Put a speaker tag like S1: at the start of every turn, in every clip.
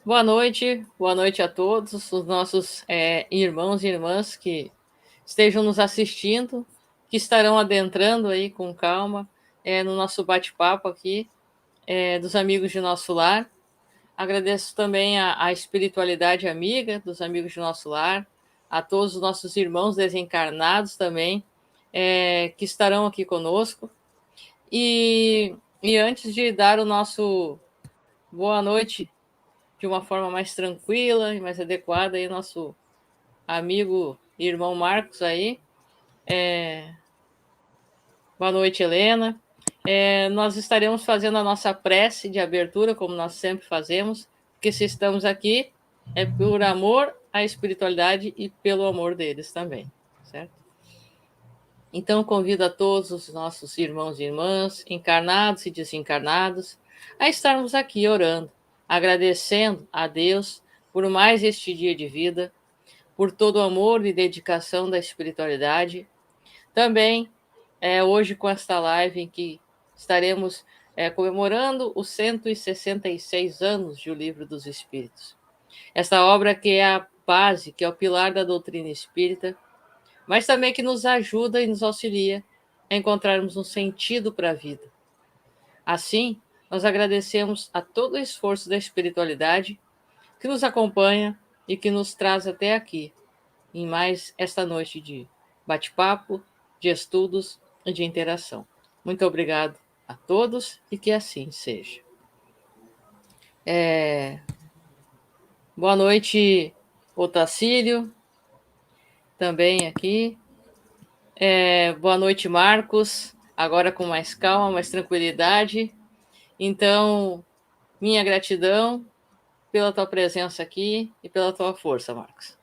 S1: Boa noite a todos os nossos irmãos e irmãs que estejam nos assistindo, que estarão adentrando aí com calma no nosso bate-papo aqui dos amigos de nosso lar. Agradeço também a espiritualidade amiga dos amigos de nosso lar, a todos os nossos irmãos desencarnados também, que estarão aqui conosco. E antes de dar o nosso boa noite de uma forma mais tranquila e mais adequada aí, nosso amigo e irmão Marcos aí. Boa noite, Helena. Nós estaremos fazendo a nossa prece de abertura, como nós sempre fazemos, porque se estamos aqui é por amor à espiritualidade e pelo amor deles também, certo? Então, convido a todos os nossos irmãos e irmãs, encarnados e desencarnados, a estarmos aqui orando, agradecendo a Deus por mais este dia de vida, por todo o amor e dedicação da espiritualidade. Também, hoje com esta live em que estaremos comemorando os 166 anos de O Livro dos Espíritos. Esta obra que é a base, que é o pilar da doutrina espírita, mas também que nos ajuda e nos auxilia a encontrarmos um sentido para a vida. Assim, nós agradecemos a todo o esforço da espiritualidade que nos acompanha e que nos traz até aqui, em mais esta noite de bate-papo, de estudos e de interação. Muito obrigado a todos e que assim seja. Boa noite, Otacílio, também aqui. Boa noite, Marcos, agora com mais calma, mais tranquilidade. Então, minha gratidão pela tua presença aqui e pela tua força, Marcos.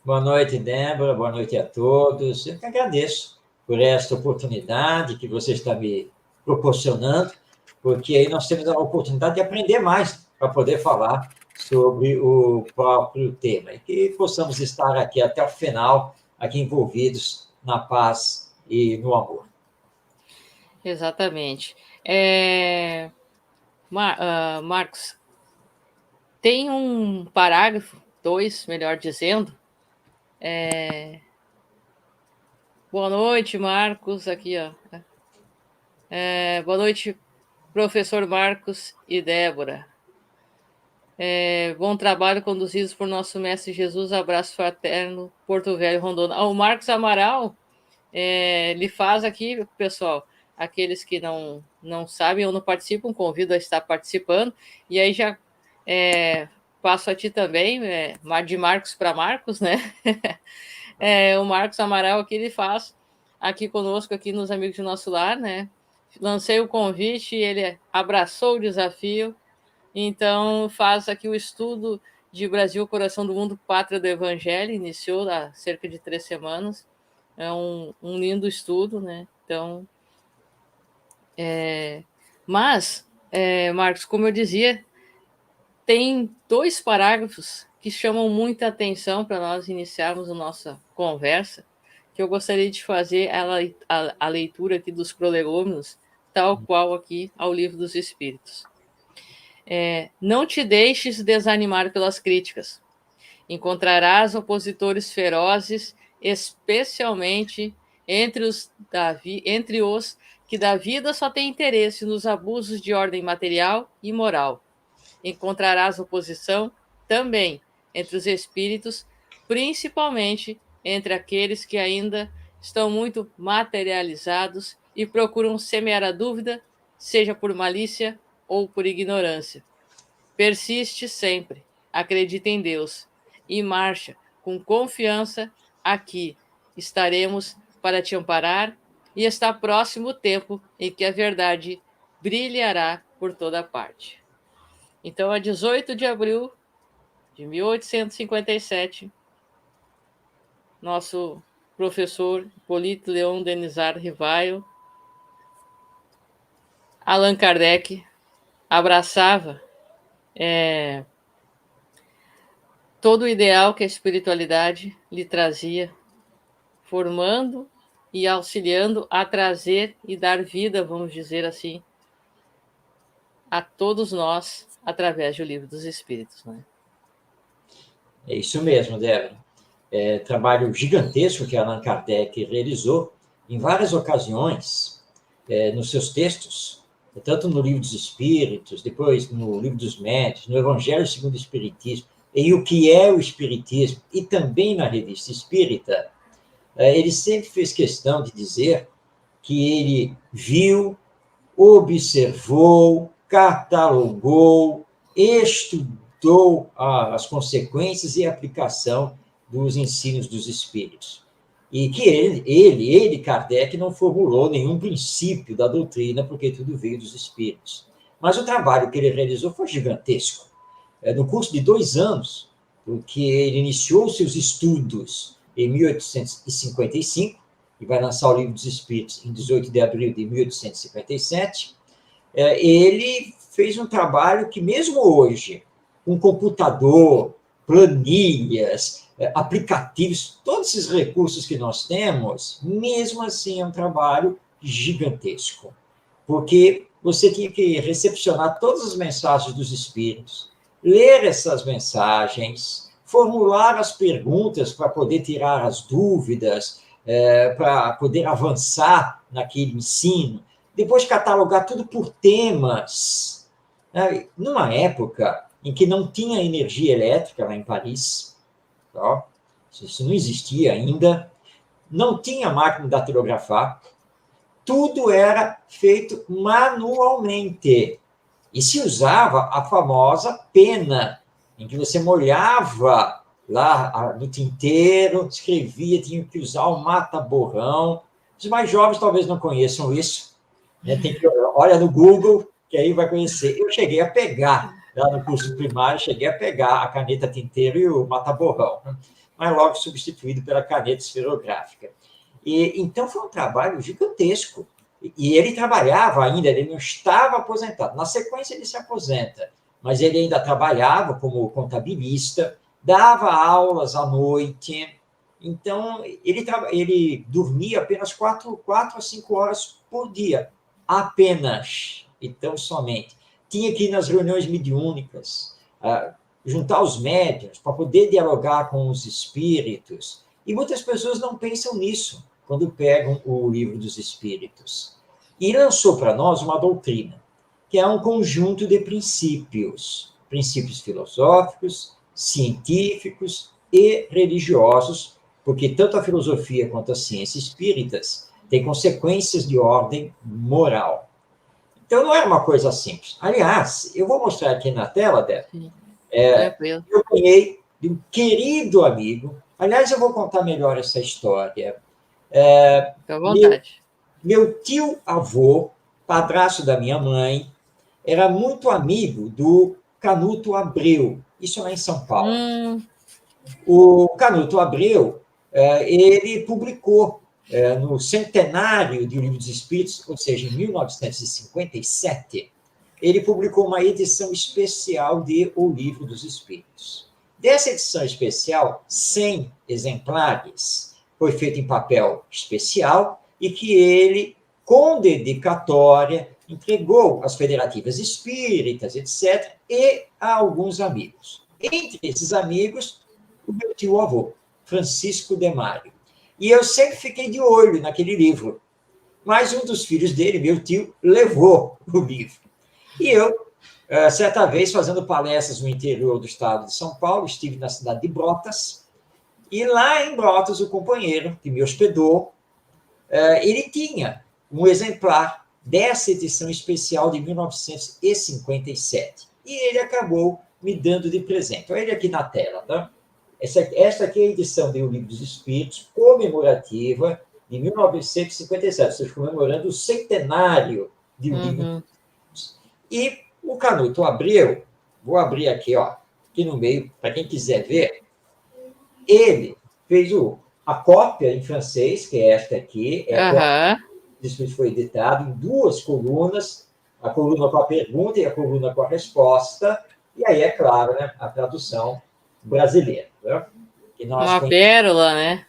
S2: Boa noite, Débora, boa noite a todos. Eu que agradeço por esta oportunidade que você está me proporcionando, porque aí nós temos a oportunidade de aprender mais para poder falar sobre o próprio tema e que possamos estar aqui até o final, aqui envolvidos na paz e no amor.
S1: Exatamente. Marcos, tem um parágrafo, 2, melhor dizendo. Boa noite, Marcos, aqui, ó. Boa noite, professor Marcos e Débora. Bom trabalho conduzidos por nosso mestre Jesus, abraço fraterno, Porto Velho, Rondônia. O Marcos Amaral, ele faz aqui, pessoal, aqueles que não sabem ou não participam, convido a estar participando, e aí já passo a ti também, de Marcos para Marcos, né? O Marcos Amaral aqui, ele faz aqui conosco, aqui nos Amigos do Nosso Lar, né? Lancei o convite, ele abraçou o desafio, então faz aqui o estudo de Brasil, Coração do Mundo, Pátria do Evangelho, iniciou há cerca de 3 semanas, é um lindo estudo, né? Então, mas, Marcos, como eu dizia, tem 2 parágrafos que chamam muita atenção para nós iniciarmos a nossa conversa, que eu gostaria de fazer a leitura aqui dos prolegômenos, tal qual aqui ao Livro dos Espíritos. Não te deixes desanimar pelas críticas. Encontrarás opositores ferozes, especialmente entre os que da vida só têm interesse nos abusos de ordem material e moral. Encontrarás oposição também entre os espíritos, principalmente entre aqueles que ainda estão muito materializados e procuram semear a dúvida, seja por malícia ou por ignorância. Persiste sempre, acredita em Deus e marcha com confiança. Aqui estaremos para te amparar e está próximo o tempo em que a verdade brilhará por toda parte. Então, a 18 de abril de 1857, nosso professor Hipólito Leon Denizar Rivaio, Allan Kardec, abraçava todo o ideal que a espiritualidade lhe trazia, formando e auxiliando a trazer e dar vida, vamos dizer assim, a todos nós, através do Livro dos Espíritos, né?
S2: É isso mesmo, Débora. Trabalho gigantesco que Allan Kardec realizou em várias ocasiões, nos seus textos, tanto no Livro dos Espíritos, depois no Livro dos Médiuns, no Evangelho segundo o Espiritismo, em O que é o Espiritismo, e também na Revista Espírita. Ele sempre fez questão de dizer que ele viu, observou, catalogou, estudou as consequências e a aplicação dos ensinos dos espíritos. E que ele, Kardec, não formulou nenhum princípio da doutrina, porque tudo veio dos espíritos. Mas o trabalho que ele realizou foi gigantesco. No curso de 2 anos, porque ele iniciou seus estudos em 1855, e vai lançar o Livro dos Espíritos em 18 de abril de 1857, ele fez um trabalho que, mesmo hoje, com computador, planilhas, aplicativos, todos esses recursos que nós temos, mesmo assim é um trabalho gigantesco, porque você tinha que recepcionar todas as mensagens dos espíritos, ler essas mensagens, formular as perguntas para poder tirar as dúvidas, para poder avançar naquele ensino, depois catalogar tudo por temas. Numa época em que não tinha energia elétrica lá em Paris, isso não existia ainda, não tinha máquina de datilografar, tudo era feito manualmente. E se usava a famosa pena, em que você molhava lá no tinteiro, escrevia, tinha que usar o mata-borrão. Os mais jovens talvez não conheçam isso. Olha no Google, que aí vai conhecer. Eu cheguei a pegar, lá no curso primário, cheguei a pegar a caneta tinteiro e o mata-borrão, mas logo substituído pela caneta esferográfica. Então, foi um trabalho gigantesco. E ele trabalhava ainda, ele não estava aposentado. Na sequência, ele se aposenta, mas ele ainda trabalhava como contabilista, dava aulas à noite. Então, ele dormia apenas 4 a 5 horas por dia. Apenas. Então, somente. Tinha que ir nas reuniões mediúnicas, juntar os médiuns para poder dialogar com os espíritos. E muitas pessoas não pensam nisso quando pegam o Livro dos Espíritos. E lançou para nós uma doutrina, que é um conjunto de princípios filosóficos, científicos e religiosos, porque tanto a filosofia quanto a ciência espíritas têm consequências de ordem moral. Então, não é uma coisa simples. Aliás, eu vou mostrar aqui na tela, Débora, eu ganhei de um querido amigo. Aliás, eu vou contar melhor essa história.
S1: Fica à vontade.
S2: Meu tio-avô, padrasto da minha mãe, era muito amigo do Canuto Abreu, isso lá em São Paulo. O Canuto Abreu, ele publicou no centenário do Livro dos Espíritos, ou seja, em 1957, ele publicou uma edição especial de O Livro dos Espíritos. Dessa edição especial, 100 exemplares foi feito em papel especial e que ele, com dedicatória, entregou às federativas espíritas, etc., e a alguns amigos. Entre esses amigos, o meu tio-avô, Francisco de Mário. E eu sempre fiquei de olho naquele livro. Mas um dos filhos dele, meu tio, levou o livro. E eu, certa vez, fazendo palestras no interior do estado de São Paulo, estive na cidade de Brotas, e lá em Brotas, o companheiro que me hospedou, ele tinha um exemplar dessa edição especial de 1957. E ele acabou me dando de presente. Olha ele aqui na tela, tá? Essa aqui é a edição do Livro dos Espíritos, comemorativa, de 1957, ou seja, comemorando o centenário do Livro dos Espíritos. E o Canuto Abreu, vou abrir aqui, aqui no meio, para quem quiser ver, ele fez a cópia em francês, que é esta aqui, isso foi editado em 2 colunas, a coluna com a pergunta e a coluna com a resposta, e aí, é claro, né, a tradução brasileira. Né?
S1: Uma pérola, né?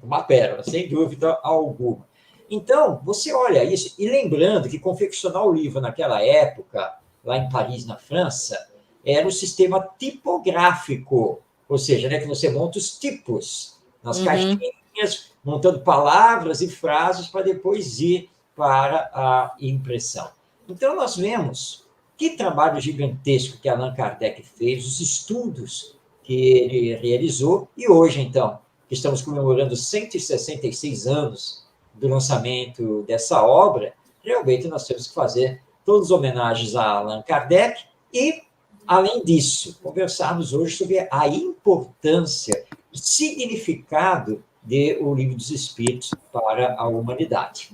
S2: Uma pérola, sem dúvida alguma. Então, você olha isso, e lembrando que confeccionar o livro naquela época lá em Paris, na França, era o sistema tipográfico, ou seja, né, que você monta os tipos nas caixinhas, montando palavras e frases para depois ir para a impressão. Então, nós vemos que trabalho gigantesco que Allan Kardec fez, os estudos que ele realizou, e hoje, então, que estamos comemorando 166 anos do lançamento dessa obra, realmente nós temos que fazer todas as homenagens a Allan Kardec e, além disso, conversarmos hoje sobre a importância e significado de O Livro dos Espíritos para a humanidade.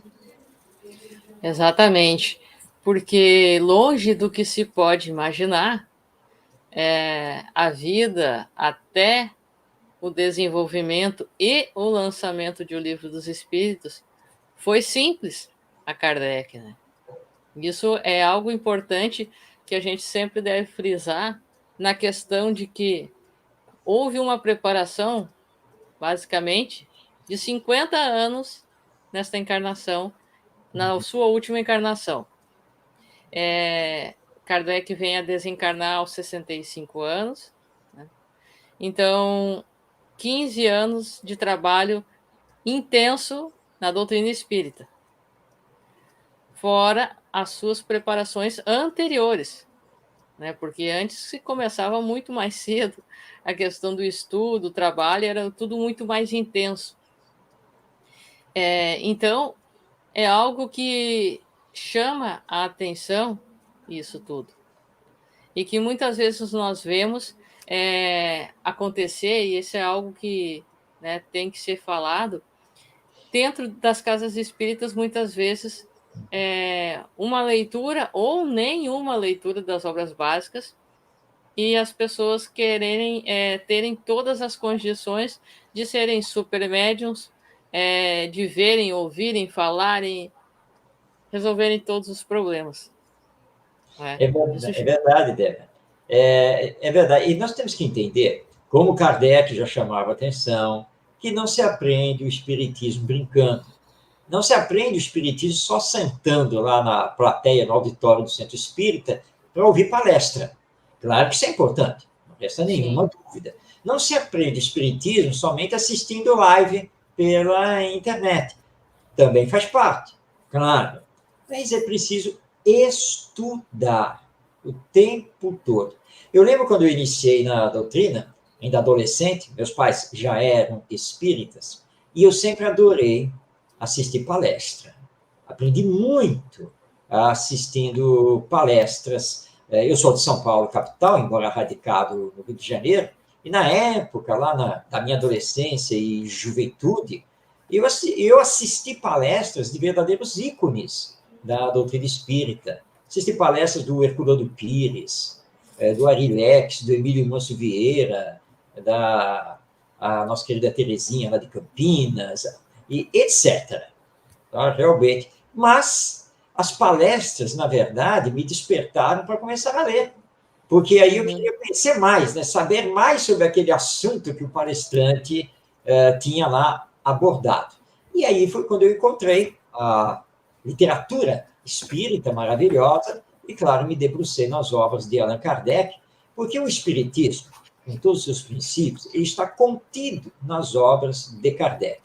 S1: Exatamente, porque longe do que se pode imaginar, a vida até o desenvolvimento e o lançamento de O Livro dos Espíritos foi simples a Kardec, né? Isso é algo importante que a gente sempre deve frisar na questão de que houve uma preparação, basicamente, de 50 anos nesta encarnação, na sua última encarnação. Kardec vem a desencarnar aos 65 anos, né? Então, 15 anos de trabalho intenso na doutrina espírita, fora as suas preparações anteriores, né? Porque antes se começava muito mais cedo, a questão do estudo, o trabalho, era tudo muito mais intenso. Então, é algo que chama a atenção, isso tudo, e que muitas vezes nós vemos acontecer, e isso é algo que, né, tem que ser falado, dentro das casas espíritas, muitas vezes, uma leitura ou nenhuma leitura das obras básicas, e as pessoas quererem terem todas as condições de serem super médiums, de verem, ouvirem, falarem, resolverem todos os problemas.
S2: É verdade, Débora. É verdade. E nós temos que entender, como Kardec já chamava a atenção, que não se aprende o espiritismo brincando. Não se aprende o espiritismo só sentando lá na plateia, no auditório do Centro Espírita, para ouvir palestra. Claro que isso é importante, não resta nenhuma dúvida. Não se aprende o espiritismo somente assistindo live pela internet. Também faz parte, claro. Mas é preciso estudar o tempo todo. Eu lembro quando eu iniciei na doutrina, ainda adolescente, meus pais já eram espíritas, e eu sempre adorei assistir palestra. Aprendi muito assistindo palestras. Eu sou de São Paulo, capital, embora radicado no Rio de Janeiro, e na época, lá da minha adolescência e juventude, eu assisti palestras de verdadeiros ícones da doutrina espírita. Assisti palestras do Herculano Pires, do Arilex, do Emílio Manso Vieira, da nossa querida Terezinha, lá de Campinas, e etc. Tá? Realmente. Mas as palestras, na verdade, me despertaram para começar a ler. Porque aí eu queria conhecer mais, né? Saber mais sobre aquele assunto que o palestrante tinha lá abordado. E aí foi quando eu encontrei a literatura espírita maravilhosa e, claro, me debrucei nas obras de Allan Kardec, porque o espiritismo, com todos os seus princípios, ele está contido nas obras de Kardec.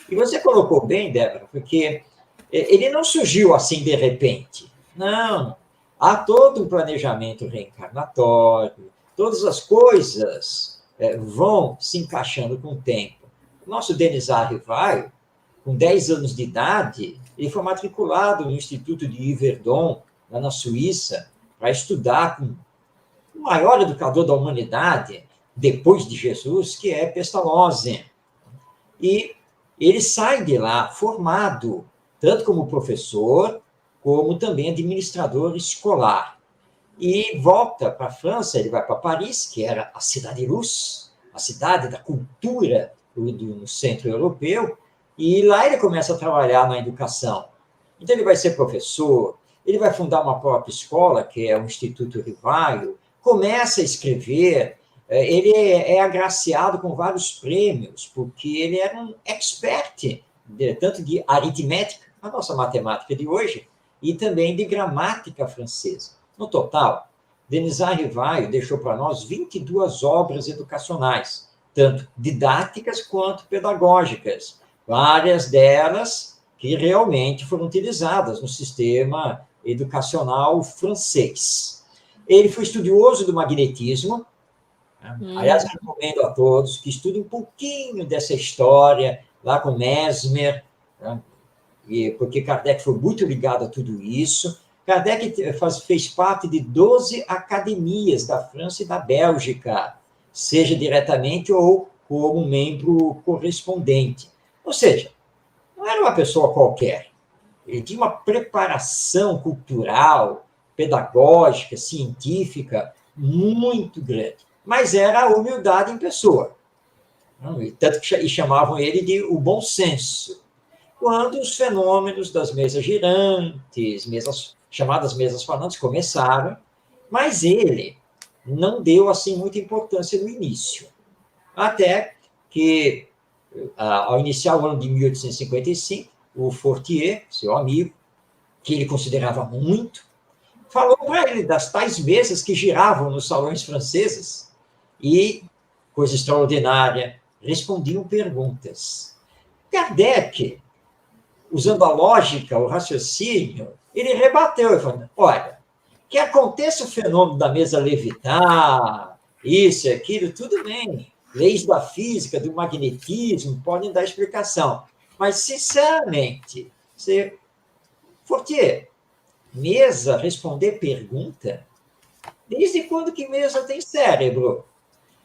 S2: E você colocou bem, Débora, porque ele não surgiu assim de repente. Não. Há todo um planejamento reencarnatório, todas as coisas vão se encaixando com o tempo. O nosso Denis Rivaio, com 10 anos de idade, ele foi matriculado no Instituto de Yverdon, lá na Suíça, para estudar com o maior educador da humanidade, depois de Jesus, que é Pestalozzi. E ele sai de lá formado, tanto como professor, como também administrador escolar. E volta para a França, ele vai para Paris, que era a cidade luz, a cidade da cultura do centro europeu, e lá ele começa a trabalhar na educação. Então, ele vai ser professor, ele vai fundar uma própria escola, que é o Instituto Rivaio, começa a escrever, ele é agraciado com vários prêmios, porque ele era um expert, tanto de aritmética, a nossa matemática de hoje, e também de gramática francesa. No total, Denisard Rivaio deixou para nós 22 obras educacionais, tanto didáticas quanto pedagógicas, várias delas que realmente foram utilizadas no sistema educacional francês. Ele foi estudioso do magnetismo. Aliás, recomendo a todos que estudem um pouquinho dessa história, lá com Mesmer, né? Porque Kardec foi muito ligado a tudo isso. Kardec fez parte de 12 academias da França e da Bélgica, seja diretamente ou como membro correspondente. Ou seja, não era uma pessoa qualquer. Ele tinha uma preparação cultural, pedagógica, científica muito grande. Mas era a humildade em pessoa. Tanto que chamavam ele de o bom senso. Quando os fenômenos das mesas girantes, chamadas mesas falantes, começaram, mas ele não deu assim muita importância no início. Até que, ao iniciar o ano de 1855, o Fortier, seu amigo, que ele considerava muito, falou para ele das tais mesas que giravam nos salões franceses e, coisa extraordinária, respondiam perguntas. Kardec, usando a lógica, o raciocínio, ele rebateu e falou: olha, que aconteça o fenômeno da mesa levitar, isso e aquilo, tudo bem. Leis da física, do magnetismo, podem dar explicação. Mas, sinceramente, você, Fortier, mesa responder pergunta? Desde quando que mesa tem cérebro?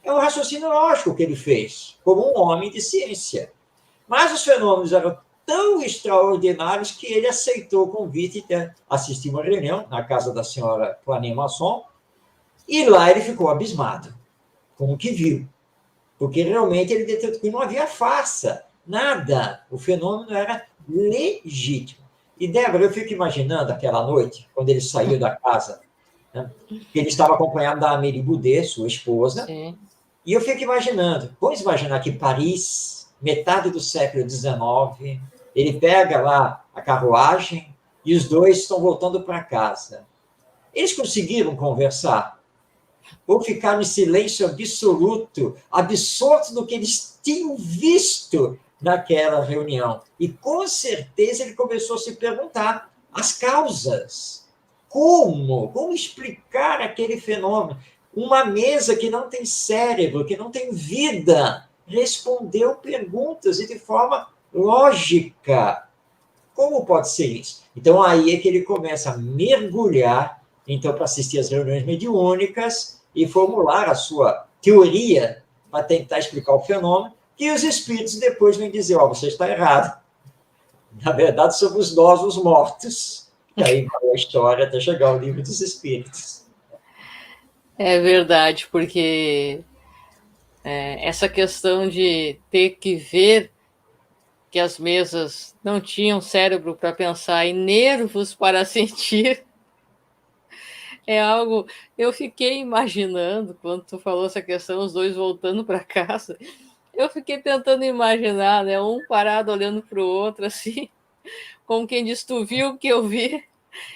S2: É um raciocínio lógico que ele fez, como um homem de ciência. Mas os fenômenos eram tão extraordinários que ele aceitou o convite de assistir uma reunião na casa da senhora Clanet Masson, e lá ele ficou abismado com o que viu. Porque realmente ele detectou que não havia farsa, nada. O fenômeno era legítimo. E, Débora, eu fico imaginando aquela noite, quando ele saiu da casa, né, que ele estava acompanhado da Amélie Boudet, sua esposa.
S1: Sim.
S2: E eu fico imaginando, vamos imaginar que Paris, metade do século XIX, ele pega lá a carruagem e os dois estão voltando para casa. Eles conseguiram conversar? Ou ficaram em silêncio absoluto, absortos no que eles tinham visto naquela reunião? E com certeza ele começou a se perguntar as causas. Como explicar aquele fenômeno? Uma mesa que não tem cérebro, que não tem vida, respondeu perguntas e de forma lógica. Como pode ser isso? Então, aí é que ele começa a mergulhar, então, para assistir às reuniões mediúnicas e formular a sua teoria para tentar explicar o fenômeno, que os espíritos depois vêm dizer: ó, você está errado. Na verdade, somos nós os mortos. E aí vai a história até chegar ao livro dos espíritos.
S1: É verdade, porque essa questão de ter que ver que as mesas não tinham cérebro para pensar e nervos para sentir é algo. Eu fiquei imaginando, quando tu falou essa questão, os dois voltando para casa, eu fiquei tentando imaginar, né, um parado olhando para o outro, assim, como quem diz: tu viu o que eu vi?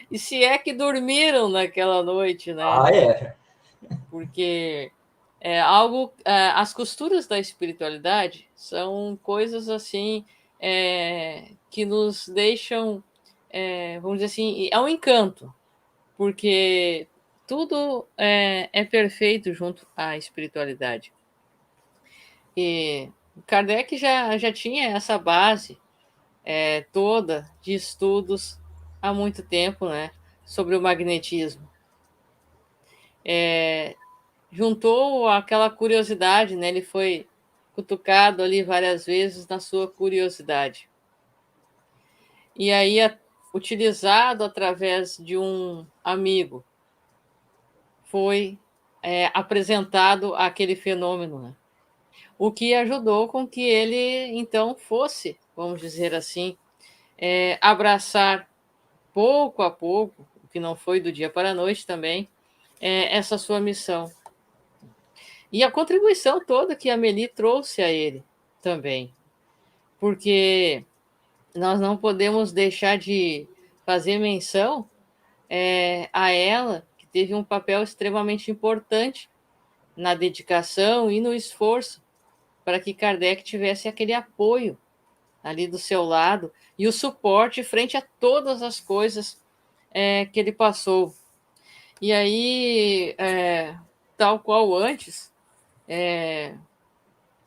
S1: E se é que dormiram naquela noite, né?
S2: Ah, é.
S1: Porque é algo. As costuras da espiritualidade são coisas assim que nos deixam, vamos dizer assim, é um encanto, porque tudo é perfeito junto à espiritualidade. E Kardec já tinha essa base toda de estudos há muito tempo, né, sobre o magnetismo. Juntou aquela curiosidade, né? Ele foi cutucado ali várias vezes na sua curiosidade. E aí, utilizado através de um amigo, foi apresentado aquele fenômeno, né? O que ajudou com que ele, então, fosse, vamos dizer assim, abraçar pouco a pouco, o que não foi do dia para a noite também, essa sua missão. E a contribuição toda que a Meli trouxe a ele também, porque nós não podemos deixar de fazer menção a ela, que teve um papel extremamente importante na dedicação e no esforço para que Kardec tivesse aquele apoio ali do seu lado e o suporte frente a todas as coisas que ele passou. E aí, tal qual antes,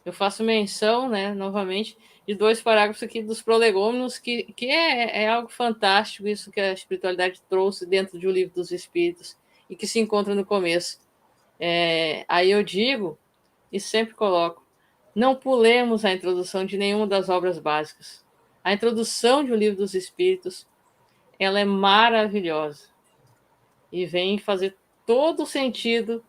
S1: eu faço menção, né, novamente, de 2 parágrafos aqui dos prolegômenos, que é algo fantástico, isso que a espiritualidade trouxe dentro de O Livro dos Espíritos, e que se encontra no começo. Aí eu digo, e sempre coloco, não pulemos a introdução de nenhuma das obras básicas. A introdução de O Livro dos Espíritos, ela é maravilhosa, e vem fazer todo o sentido,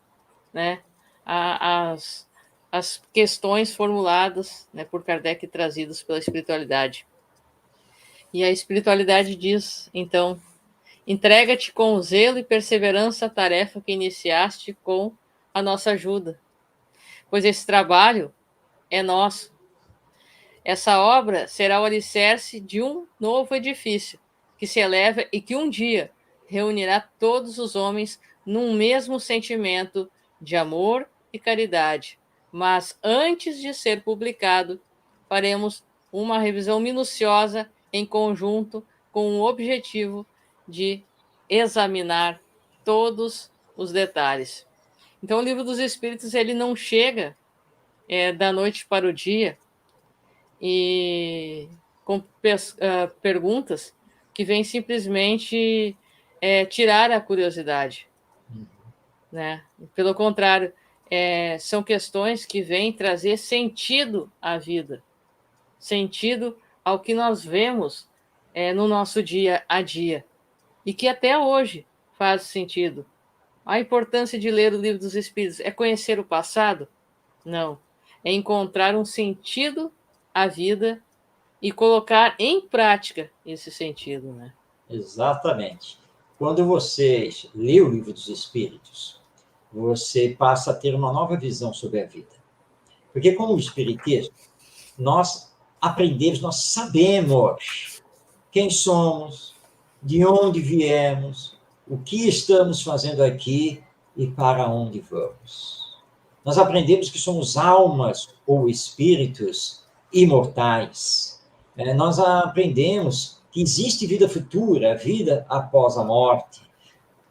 S1: né, as questões formuladas, né, por Kardec e trazidas pela espiritualidade. E a espiritualidade diz, então, entrega-te com zelo e perseverança à tarefa que iniciaste com a nossa ajuda, pois esse trabalho é nosso. Essa obra será o alicerce de um novo edifício que se eleva e que um dia reunirá todos os homens num mesmo sentimento de amor e caridade. Mas antes de ser publicado, faremos uma revisão minuciosa em conjunto com o objetivo de examinar todos os detalhes. Então, o Livro dos Espíritos ele não chega da noite para o dia e com perguntas que vêm simplesmente tirar a curiosidade, né? Pelo contrário, são questões que vêm trazer sentido à vida, sentido ao que nós vemos no nosso dia a dia, e que até hoje faz sentido. A importância de ler o Livro dos Espíritos é conhecer o passado? Não. É encontrar um sentido à vida e colocar em prática esse sentido, né?
S2: Exatamente. Quando você lê o Livro dos Espíritos, você passa a ter uma nova visão sobre a vida. Porque com o Espiritismo, nós aprendemos, nós sabemos quem somos, de onde viemos, o que estamos fazendo aqui e para onde vamos. Nós aprendemos que somos almas ou espíritos imortais. Nós aprendemos que existe vida futura, vida após a morte.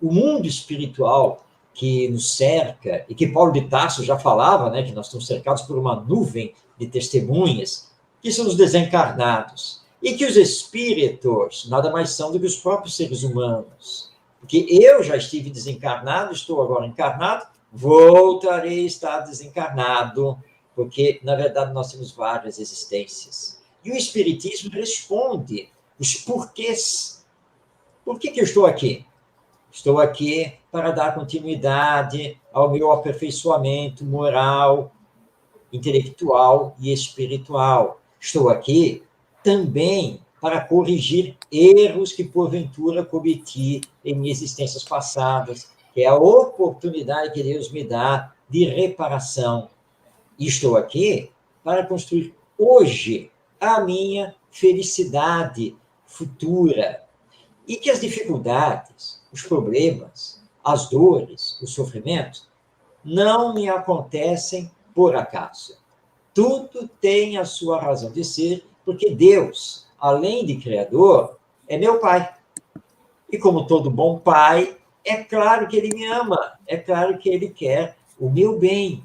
S2: O mundo espiritual que nos cerca, e que Paulo de Tarso já falava, né, que nós estamos cercados por uma nuvem de testemunhas, que são os desencarnados, e que os espíritos nada mais são do que os próprios seres humanos. Porque eu já estive desencarnado, estou agora encarnado, voltarei a estar desencarnado, porque, na verdade, nós temos várias existências. E o Espiritismo responde os porquês. Por que eu estou aqui? Estou aqui para dar continuidade ao meu aperfeiçoamento moral, intelectual e espiritual. Estou aqui também para corrigir erros que, porventura, cometi em minhas existências passadas, que é a oportunidade que Deus me dá de reparação. E estou aqui para construir hoje a minha felicidade futura. E que as dificuldades, os problemas, as dores, os sofrimentos, não me acontecem por acaso. Tudo tem a sua razão de ser, porque Deus, além de Criador, é meu Pai. E como todo bom pai, é claro que Ele me ama, é claro que Ele quer o meu bem.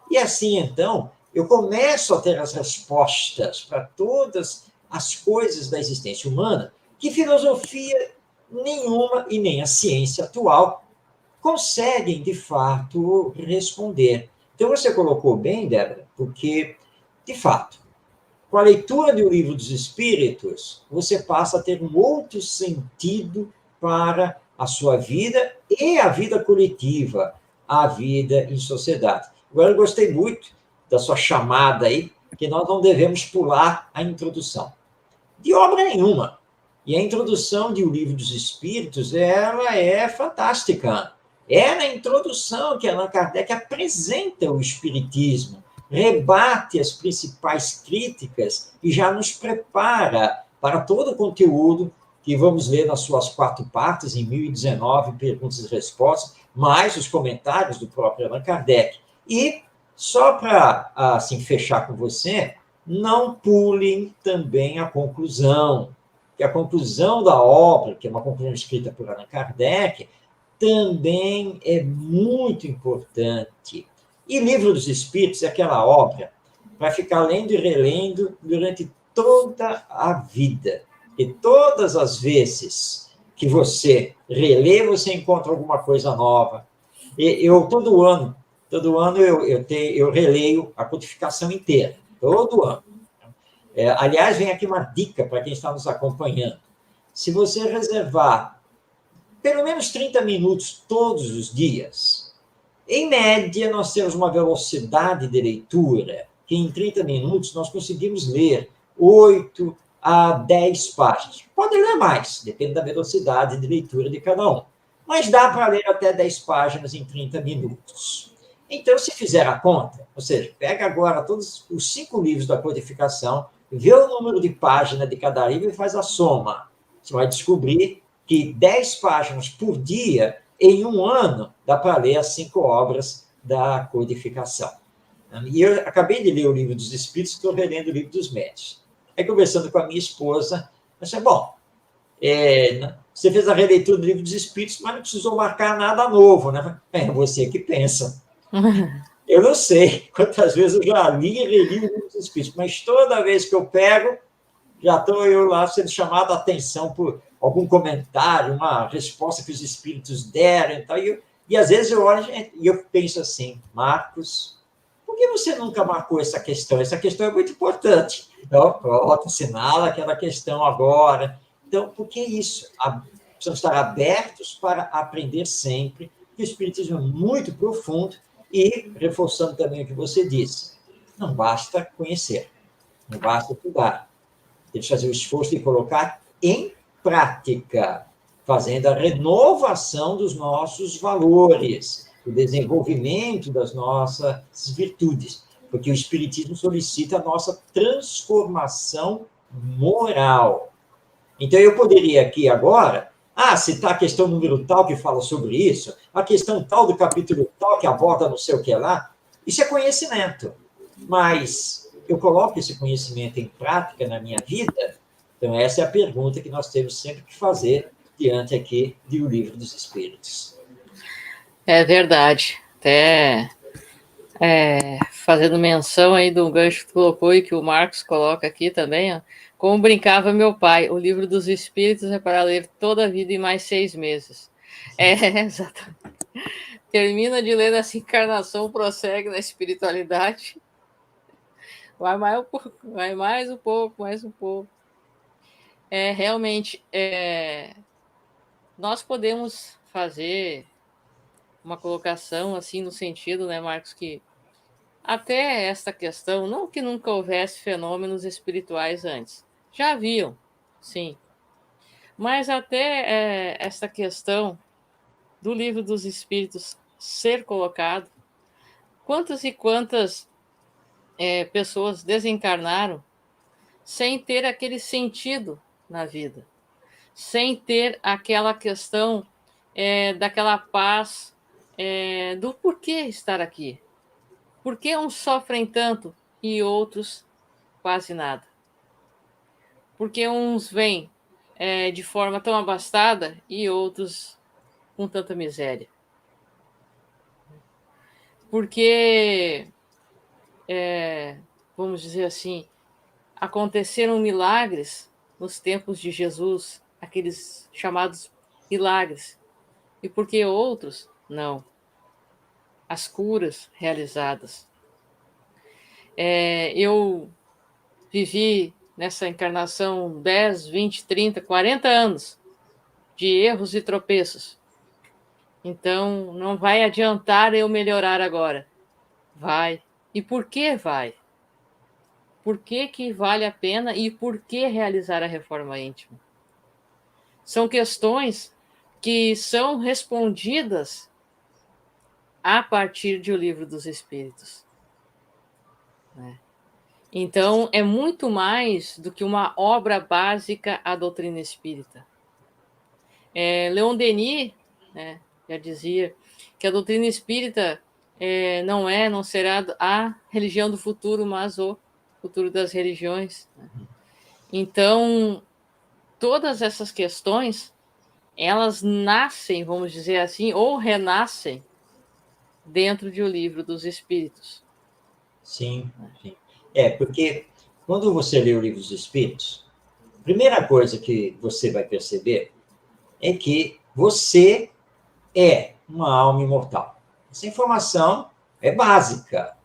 S2: E assim, então, eu começo a ter as respostas para todas as coisas da existência humana que filosofia nenhuma e nem a ciência atual conseguem, de fato, responder. Então, você colocou bem, Débora, porque, de fato, com a leitura do Livro dos Espíritos, você passa a ter um outro sentido para a sua vida e a vida coletiva, a vida em sociedade. Agora, eu gostei muito da sua chamada aí, que nós não devemos pular a introdução. De obra nenhuma. E a introdução de O Livro dos Espíritos, ela é fantástica. É na introdução que Allan Kardec apresenta o Espiritismo, rebate as principais críticas e já nos prepara para todo o conteúdo que vamos ler nas suas 4 partes, em 1019 perguntas e respostas, mais os comentários do próprio Allan Kardec. E, só para assim, fechar com você, não pulem também a conclusão, que a conclusão da obra, que é uma conclusão escrita por Allan Kardec, também é muito importante. E Livro dos Espíritos é aquela obra para ficar lendo e relendo durante toda a vida. E todas as vezes que você relê, você encontra alguma coisa nova. E eu, todo ano eu releio a codificação inteira, todo ano. Aliás, vem aqui uma dica para quem está nos acompanhando. Se você reservar pelo menos 30 minutos todos os dias, em média, nós temos uma velocidade de leitura que em 30 minutos nós conseguimos ler 8 a 10 páginas. Pode ler mais, depende da velocidade de leitura de cada um. Mas dá para ler até 10 páginas em 30 minutos. Então, se fizer a conta, ou seja, pega agora todos os 5 livros da codificação, vê o número de páginas de cada livro e faz a soma. Você vai descobrir que 10 páginas por dia, em um ano, dá para ler as 5 obras da codificação. E eu acabei de ler o Livro dos Espíritos, estou relendo o Livro dos Médiuns. Aí, conversando com a minha esposa, eu disse, bom, você fez a releitura do Livro dos Espíritos, mas não precisou marcar nada novo, né? É você que pensa. Eu não sei quantas vezes eu já li e reli o Livro dos Espíritos, mas toda vez que eu pego, já estou eu lá sendo chamado a atenção por algum comentário, uma resposta que os espíritos deram. Então, e às vezes eu olho e eu penso assim, Marcos, por que você nunca marcou essa questão? Essa questão é muito importante. Então, pronto, assinala aquela questão agora. Então, por que isso? Precisamos estar abertos para aprender sempre, que o espiritismo é muito profundo e, reforçando também o que você disse, não basta conhecer, não basta estudar. Tem que fazer o esforço de colocar em prática, fazendo a renovação dos nossos valores, o desenvolvimento das nossas virtudes, porque o Espiritismo solicita a nossa transformação moral. Então, eu poderia aqui agora, citar a questão número tal que fala sobre isso, a questão tal do capítulo tal que aborda não sei o que lá. Isso é conhecimento. Mas eu coloco esse conhecimento em prática na minha vida? Então, essa é a pergunta que nós temos sempre que fazer diante aqui do Livro dos Espíritos.
S1: É verdade. Até fazendo menção aí do gancho que tu colocou e que o Marcos coloca aqui também, ó. Como brincava meu pai, o Livro dos Espíritos é para ler toda a vida em mais 6 meses. Exatamente. Termina de ler nessa encarnação, prossegue na espiritualidade. Vai mais um pouco, vai mais um pouco, mais um pouco. Realmente, nós podemos fazer uma colocação assim no sentido, né, Marcos, que até esta questão, não que nunca houvesse fenômenos espirituais antes, já haviam, sim, mas até esta questão do Livro dos Espíritos ser colocado, quantas e quantas pessoas desencarnaram sem ter aquele sentido na vida, sem ter aquela questão daquela paz do porquê estar aqui. Por que uns sofrem tanto e outros quase nada? Porque uns vêm de forma tão abastada e outros com tanta miséria? Porque, vamos dizer assim, aconteceram milagres nos tempos de Jesus, aqueles chamados milagres, e porque outros não. As curas realizadas. Eu vivi nessa encarnação 10, 20, 30, 40 anos de erros e tropeços. Então, não vai adiantar eu melhorar agora. Vai. E por que vai? Por que vale a pena e por que realizar a reforma íntima? São questões que são respondidas a partir do Livro dos Espíritos. Então, é muito mais do que uma obra básica a doutrina espírita. Leon Denis, né, já dizia que a doutrina espírita não será a religião do futuro, mas o futuro das religiões. Então, todas essas questões, elas nascem, vamos dizer assim, ou renascem dentro de O Livro dos Espíritos.
S2: Sim, sim. Porque quando você lê o Livro dos Espíritos, a primeira coisa que você vai perceber é que você é uma alma imortal. Essa informação é básica,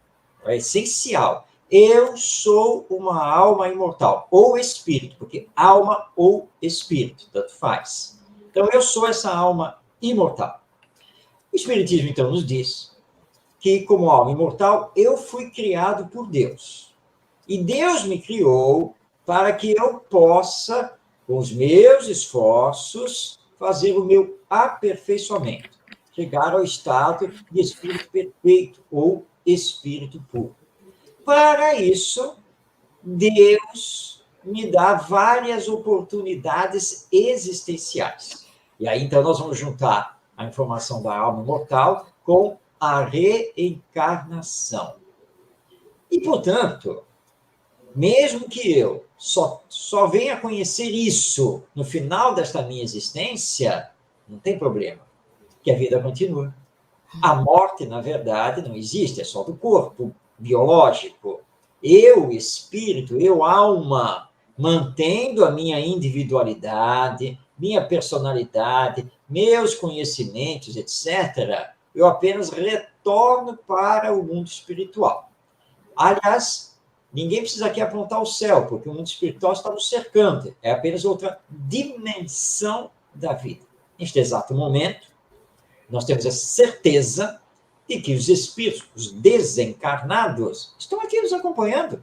S2: é essencial. Eu sou uma alma imortal, ou espírito, porque alma ou espírito, tanto faz. Então, eu sou essa alma imortal. O Espiritismo, então, nos diz que, como alma imortal, eu fui criado por Deus. E Deus me criou para que eu possa, com os meus esforços, fazer o meu aperfeiçoamento, chegar ao estado de espírito perfeito ou espírito puro. Para isso, Deus me dá várias oportunidades existenciais. E aí, então, nós vamos juntar a informação da alma imortal com a reencarnação. E, portanto, mesmo que eu só venha conhecer isso no final desta minha existência, não tem problema, que a vida continua. A morte, na verdade, não existe, é só do corpo biológico. Eu, espírito, eu, alma, mantendo a minha individualidade, minha personalidade, meus conhecimentos, etc., eu apenas retorno para o mundo espiritual. Aliás, ninguém precisa aqui apontar o céu, porque o mundo espiritual está nos cercando. É apenas outra dimensão da vida. Neste exato momento, nós temos a certeza de que os espíritos, os desencarnados, estão aqui nos acompanhando.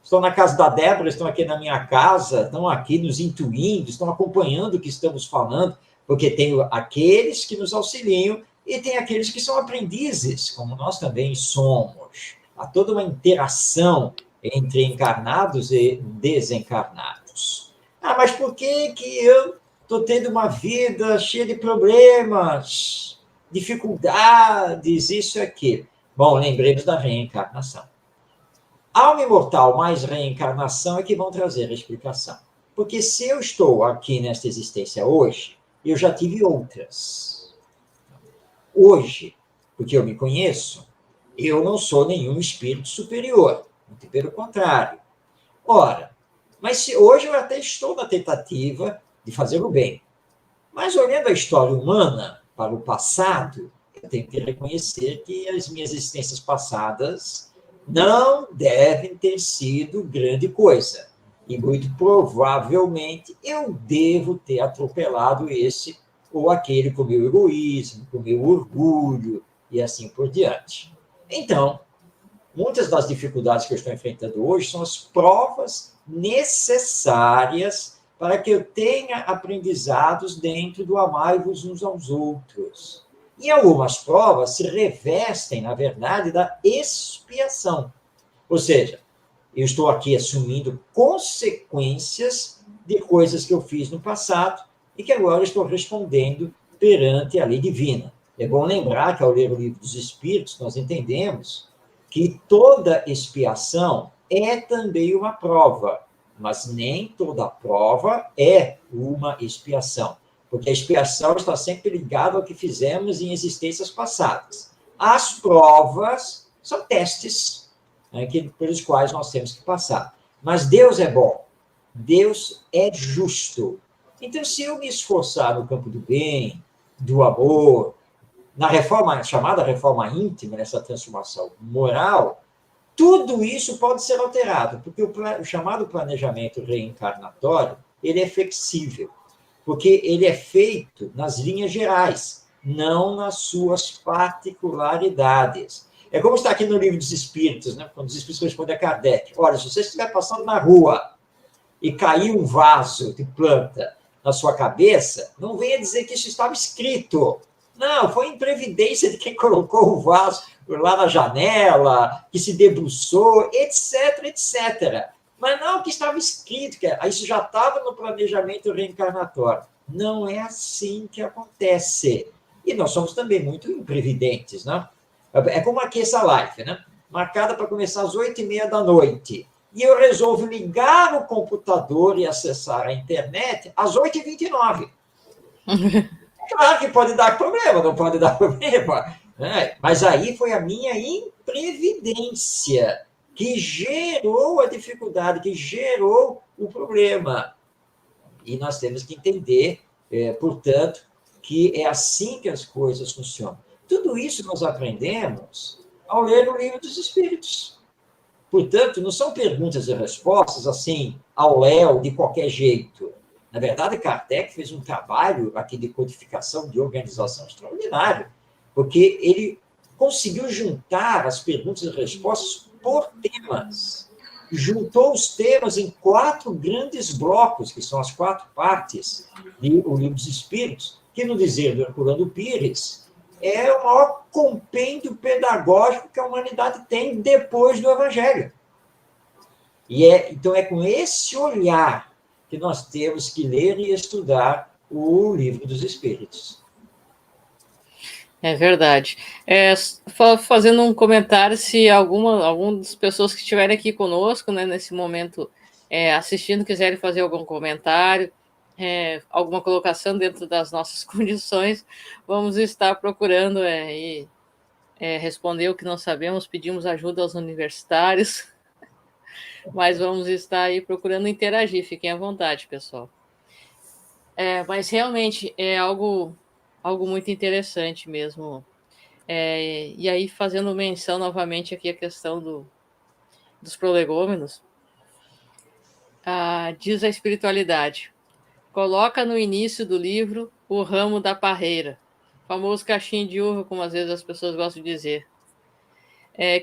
S2: Estão na casa da Débora, estão aqui na minha casa, estão aqui nos intuindo, estão acompanhando o que estamos falando, porque tem aqueles que nos auxiliam e tem aqueles que são aprendizes, como nós também somos. Há toda uma interação entre encarnados e desencarnados. Mas por que eu estou tendo uma vida cheia de problemas, dificuldades, isso e aquilo? Bom, lembremos da reencarnação. Alma imortal mais reencarnação é que vão trazer a explicação. Porque se eu estou aqui nesta existência hoje, eu já tive outras. Hoje, porque eu me conheço, eu não sou nenhum espírito superior. Muito pelo contrário. Ora, mas se hoje eu até estou na tentativa de fazer o bem. Mas olhando a história humana para o passado, eu tenho que reconhecer que as minhas existências passadas não devem ter sido grande coisa. E muito provavelmente eu devo ter atropelado esse ou aquele com meu egoísmo, com meu orgulho e assim por diante. Então, muitas das dificuldades que eu estou enfrentando hoje são as provas necessárias para que eu tenha aprendizados dentro do amai-vos uns aos outros. E algumas provas se revestem, na verdade, da expiação. Ou seja, eu estou aqui assumindo consequências de coisas que eu fiz no passado e que agora estou respondendo perante a lei divina. É bom lembrar que, ao ler o Livro dos Espíritos, nós entendemos que toda expiação é também uma prova, mas nem toda prova é uma expiação, porque a expiação está sempre ligada ao que fizemos em existências passadas. As provas são testes, né, pelos quais nós temos que passar. Mas Deus é bom, Deus é justo. Então, se eu me esforçar no campo do bem, do amor, na reforma, chamada reforma íntima, nessa transformação moral, tudo isso pode ser alterado, porque o chamado planejamento reencarnatório, ele é flexível, porque ele é feito nas linhas gerais, não nas suas particularidades. É como está aqui no Livro dos Espíritos, né? Quando os Espíritos respondem a Kardec: olha, se você estiver passando na rua e cair um vaso de planta na sua cabeça, não venha dizer que isso estava escrito. Não, foi imprevidência de quem colocou o vaso lá na janela, que se debruçou, etc, etc. Mas não que estava escrito, que isso já estava no planejamento reencarnatório. Não é assim que acontece. E nós somos também muito imprevidentes, né? É como aqui essa live, né? Marcada para começar às 8h30 da noite. E eu resolvo ligar o computador e acessar a internet às 8h29. Claro que pode dar problema, não pode dar problema, né? Mas aí foi a minha imprevidência que gerou a dificuldade, que gerou o problema. E nós temos que entender, portanto, que é assim que as coisas funcionam. Tudo isso nós aprendemos ao ler o Livro dos Espíritos. Portanto, não são perguntas e respostas assim, ao léu, de qualquer jeito. Na verdade, Kardec fez um trabalho aqui de codificação, de organização extraordinário, porque ele conseguiu juntar as perguntas e respostas por temas. Juntou os temas em 4 grandes blocos, que são as 4 partes do Livro dos Espíritos, que, no dizer do Herculano Pires, é o maior compêndio pedagógico que a humanidade tem depois do Evangelho. Então, é com esse olhar que nós temos que ler e estudar o Livro dos Espíritos.
S1: É verdade. Fazendo um comentário, se algumas pessoas que estiverem aqui conosco, né, nesse momento, assistindo, quiserem fazer algum comentário, alguma colocação dentro das nossas condições, vamos estar procurando responder o que não sabemos, pedimos ajuda aos universitários, mas vamos estar aí procurando interagir, fiquem à vontade, pessoal. Mas realmente é algo muito interessante mesmo. E aí, fazendo menção novamente aqui a questão dos prolegômenos, diz a espiritualidade: coloca no início do livro o ramo da parreira, famoso cachinho de uva, como às vezes as pessoas gostam de dizer,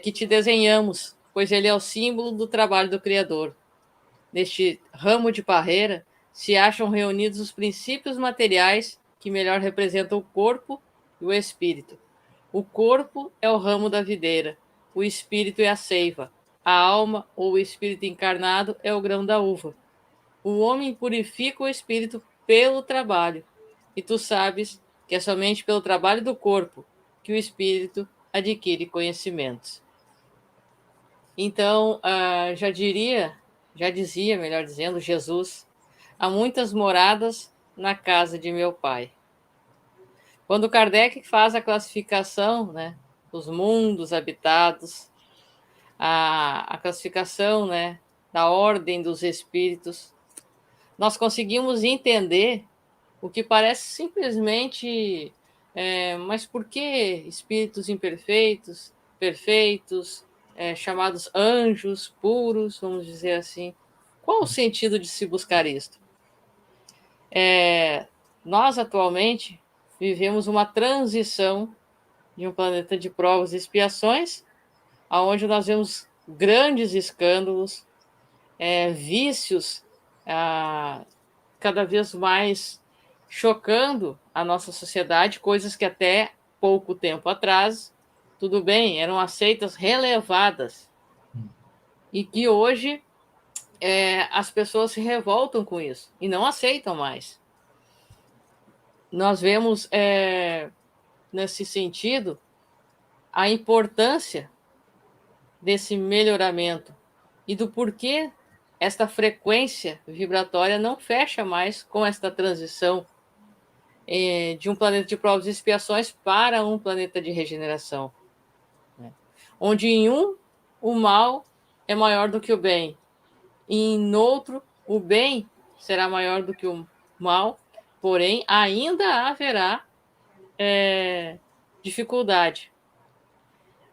S1: que te desenhamos, pois ele é o símbolo do trabalho do Criador. Neste ramo de parreira se acham reunidos os princípios materiais que melhor representam o corpo e o espírito. O corpo é o ramo da videira, o espírito é a seiva, a alma ou o espírito encarnado é o grão da uva. O homem purifica o espírito pelo trabalho, e tu sabes que é somente pelo trabalho do corpo que o espírito adquire conhecimentos. Então, já dizia, melhor dizendo, Jesus: há muitas moradas na casa de meu Pai. Quando Kardec faz a classificação, né, dos mundos habitados, a classificação, né, da ordem dos espíritos, nós conseguimos entender o que parece simplesmente, mas por que espíritos imperfeitos, perfeitos, chamados anjos puros, vamos dizer assim? Qual o sentido de se buscar isto? Nós, atualmente, vivemos uma transição de um planeta de provas e expiações, onde nós vemos grandes escândalos, vícios cada vez mais chocando a nossa sociedade, coisas que até pouco tempo atrás, tudo bem, eram aceitas, relevadas, e que hoje as pessoas se revoltam com isso e não aceitam mais. Nós vemos, nesse sentido, a importância desse melhoramento e do porquê esta frequência vibratória não fecha mais com esta transição de um planeta de provas e expiações para um planeta de regeneração, né? Onde em um o mal é maior do que o bem, e em outro o bem será maior do que o mal, porém ainda haverá dificuldade.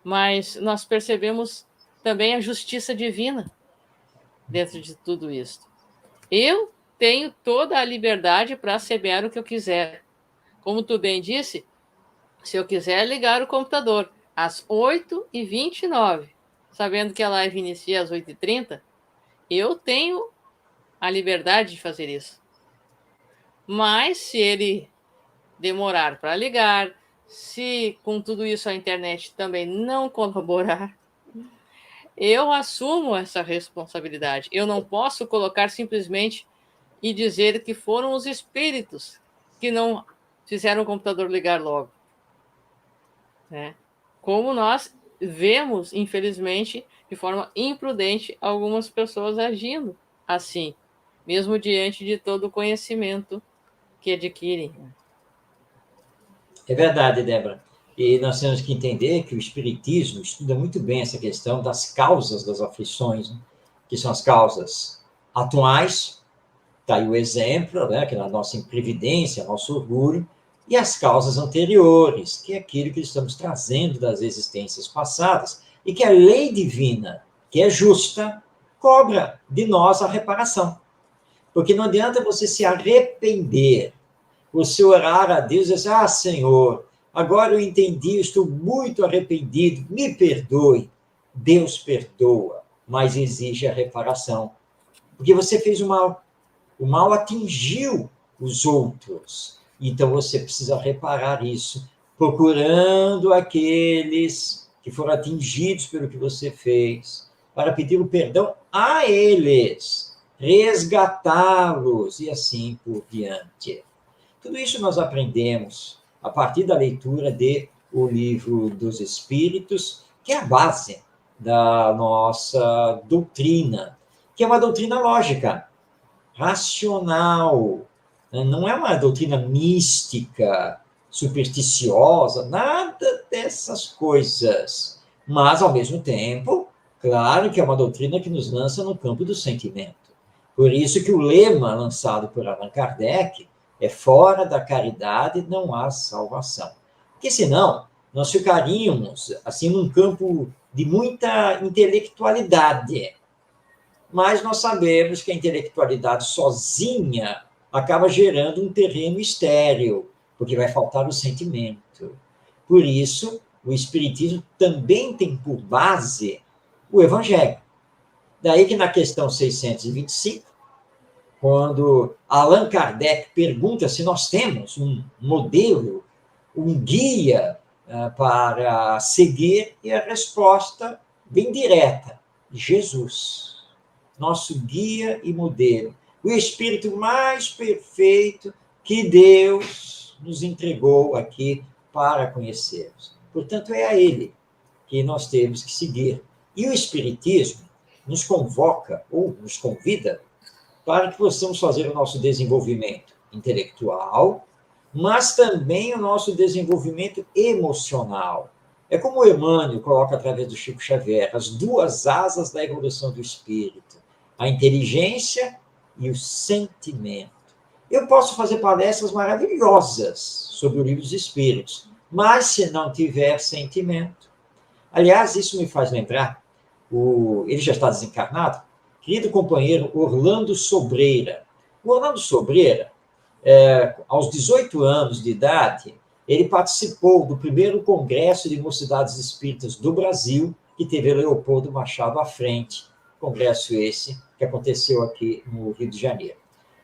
S1: Mas nós percebemos também a justiça divina dentro de tudo isso. Eu tenho toda a liberdade para semear o que eu quiser. Como tu bem disse, se eu quiser ligar o computador às 8h29, sabendo que a live inicia às 8h30, eu tenho a liberdade de fazer isso. Mas se ele demorar para ligar, se com tudo isso a internet também não colaborar, eu assumo essa responsabilidade. Eu não posso colocar simplesmente e dizer que foram os espíritos que não fizeram o computador ligar logo, né? Como nós vemos, infelizmente, de forma imprudente, algumas pessoas agindo assim, mesmo diante de todo o conhecimento que adquirem.
S2: É verdade, Débora. E nós temos que entender que o Espiritismo estuda muito bem essa questão das causas das aflições, né? Que são as causas atuais, está aí o exemplo, né? Que é a nossa imprevidência, nosso orgulho, e as causas anteriores, que é aquilo que estamos trazendo das existências passadas, e que a lei divina, que é justa, cobra de nós a reparação. Porque não adianta você se arrepender, você orar a Deus e dizer, ah, Senhor, agora eu entendi, estou muito arrependido, me perdoe. Deus perdoa, mas exige a reparação. Porque você fez o mal. O mal atingiu os outros. Então você precisa reparar isso, procurando aqueles que foram atingidos pelo que você fez, para pedir o perdão a eles, resgatá-los e assim por diante. Tudo isso nós aprendemos a partir da leitura de O Livro dos Espíritos, que é a base da nossa doutrina, que é uma doutrina lógica, racional, não é uma doutrina mística, supersticiosa, nada dessas coisas. Mas, ao mesmo tempo, claro que é uma doutrina que nos lança no campo do sentimento. Por isso que o lema lançado por Allan Kardec é fora da caridade não há salvação. Porque senão nós ficaríamos assim num campo de muita intelectualidade. Mas nós sabemos que a intelectualidade sozinha acaba gerando um terreno estéril, porque vai faltar o sentimento. Por isso, o Espiritismo também tem por base o Evangelho. Daí que na questão 625, quando Allan Kardec pergunta se nós temos um modelo, um guia para seguir, e a resposta bem direta, Jesus. Nosso guia e modelo, o Espírito mais perfeito que Deus nos entregou aqui para conhecermos. Portanto, é a Ele que nós temos que seguir. E o Espiritismo nos convoca, ou nos convida, para que possamos fazer o nosso desenvolvimento intelectual, mas também o nosso desenvolvimento emocional. É como o Emmanuel coloca através do Chico Xavier, as duas asas da evolução do espírito, a inteligência e o sentimento. Eu posso fazer palestras maravilhosas sobre o Livro dos Espíritos, mas se não tiver sentimento... Aliás, isso me faz lembrar, ele já está desencarnado, querido companheiro Orlando Sobreira. O Orlando Sobreira, aos 18 anos de idade, ele participou do primeiro Congresso de Mocidades Espíritas do Brasil, que teve Leopoldo Machado à frente, congresso esse que aconteceu aqui no Rio de Janeiro.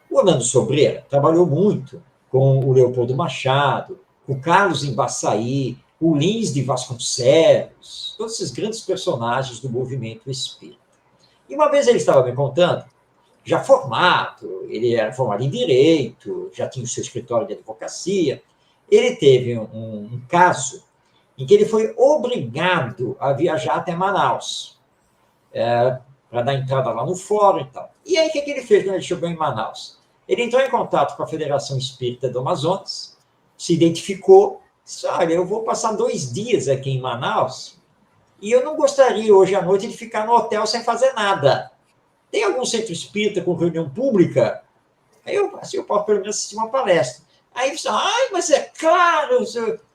S2: O Orlando Sobreira trabalhou muito com o Leopoldo Machado, o Carlos Embaçaí, o Lins de Vasconcelos, todos esses grandes personagens do movimento espírita. E uma vez ele estava me contando, já formado, ele era formado em Direito, já tinha o seu escritório de advocacia, ele teve um caso em que ele foi obrigado a viajar até Manaus, para dar entrada lá no fórum e tal. E aí, o que ele fez quando ele chegou em Manaus? Ele entrou em contato com a Federação Espírita do Amazonas, se identificou, disse, olha, eu vou passar 2 dias aqui em Manaus e eu não gostaria hoje à noite de ficar no hotel sem fazer nada. Tem algum centro espírita com reunião pública? Aí eu posso pelo menos assistir uma palestra. Aí você, mas é claro,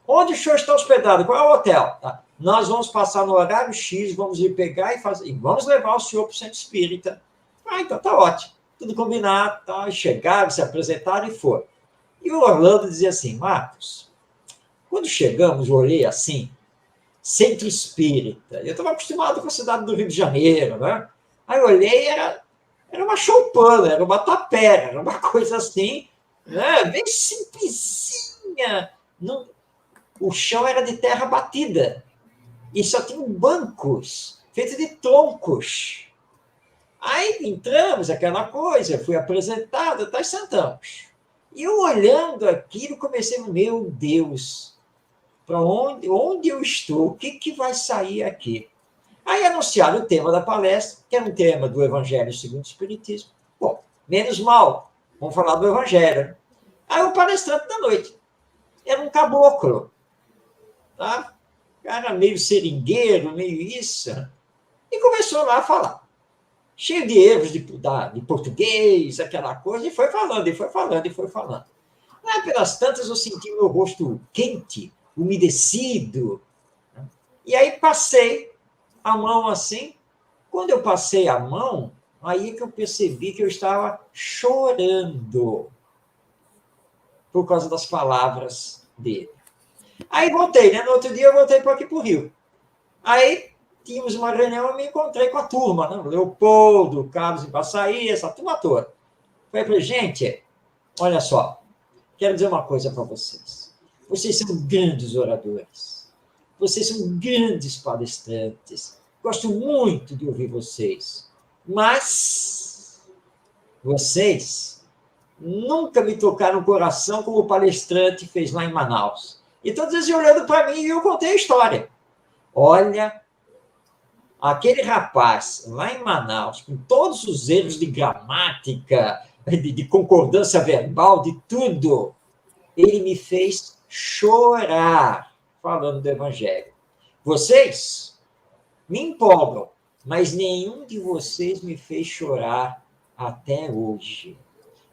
S2: onde o senhor está hospedado? Qual é o hotel? Tá. Nós vamos passar no horário X, vamos ir pegar e vamos levar o senhor para o centro espírita. Então tá ótimo. Tudo combinado, tá? Chegaram, se apresentaram e foram. E o Orlando dizia assim, Marcos, quando chegamos, eu olhei assim, centro espírita. Eu estava acostumado com a cidade do Rio de Janeiro, né? Aí eu olhei, era uma choupana, era uma tapera, era uma coisa assim, né? Bem simplesinha. Não, o chão era de terra batida. E só tinham bancos feitos de troncos. Aí entramos, aquela coisa, fui apresentado, tá, e sentamos. E eu olhando aquilo, comecei, meu Deus, para onde eu estou? O que vai sair aqui? Aí anunciaram o tema da palestra, que era um tema do Evangelho segundo o Espiritismo. Bom, menos mal, vamos falar do Evangelho. Aí o palestrante da noite era um caboclo, tá? Cara meio seringueiro, meio isso, e começou lá a falar. Cheio de erros de português, aquela coisa, e foi falando, e foi falando, e foi falando. Lá pelas tantas eu senti meu rosto quente, umedecido, e aí passei a mão assim. Quando eu passei a mão, aí que eu percebi que eu estava chorando por causa das palavras dele. Aí voltei, né? No outro dia eu voltei para aqui para o Rio. Aí tínhamos uma reunião e me encontrei com a turma, né? Leopoldo, Carlos Embaçaí, essa turma toda. Falei, gente, olha só, quero dizer uma coisa para vocês. Vocês são grandes oradores. Vocês são grandes palestrantes. Gosto muito de ouvir vocês. Mas vocês nunca me tocaram no coração como o palestrante fez lá em Manaus. E todos eles olhando para mim e eu contei a história. Olha, aquele rapaz lá em Manaus, com todos os erros de gramática, de concordância verbal, de tudo, ele me fez chorar falando do Evangelho. Vocês me empolgam, mas nenhum de vocês me fez chorar até hoje.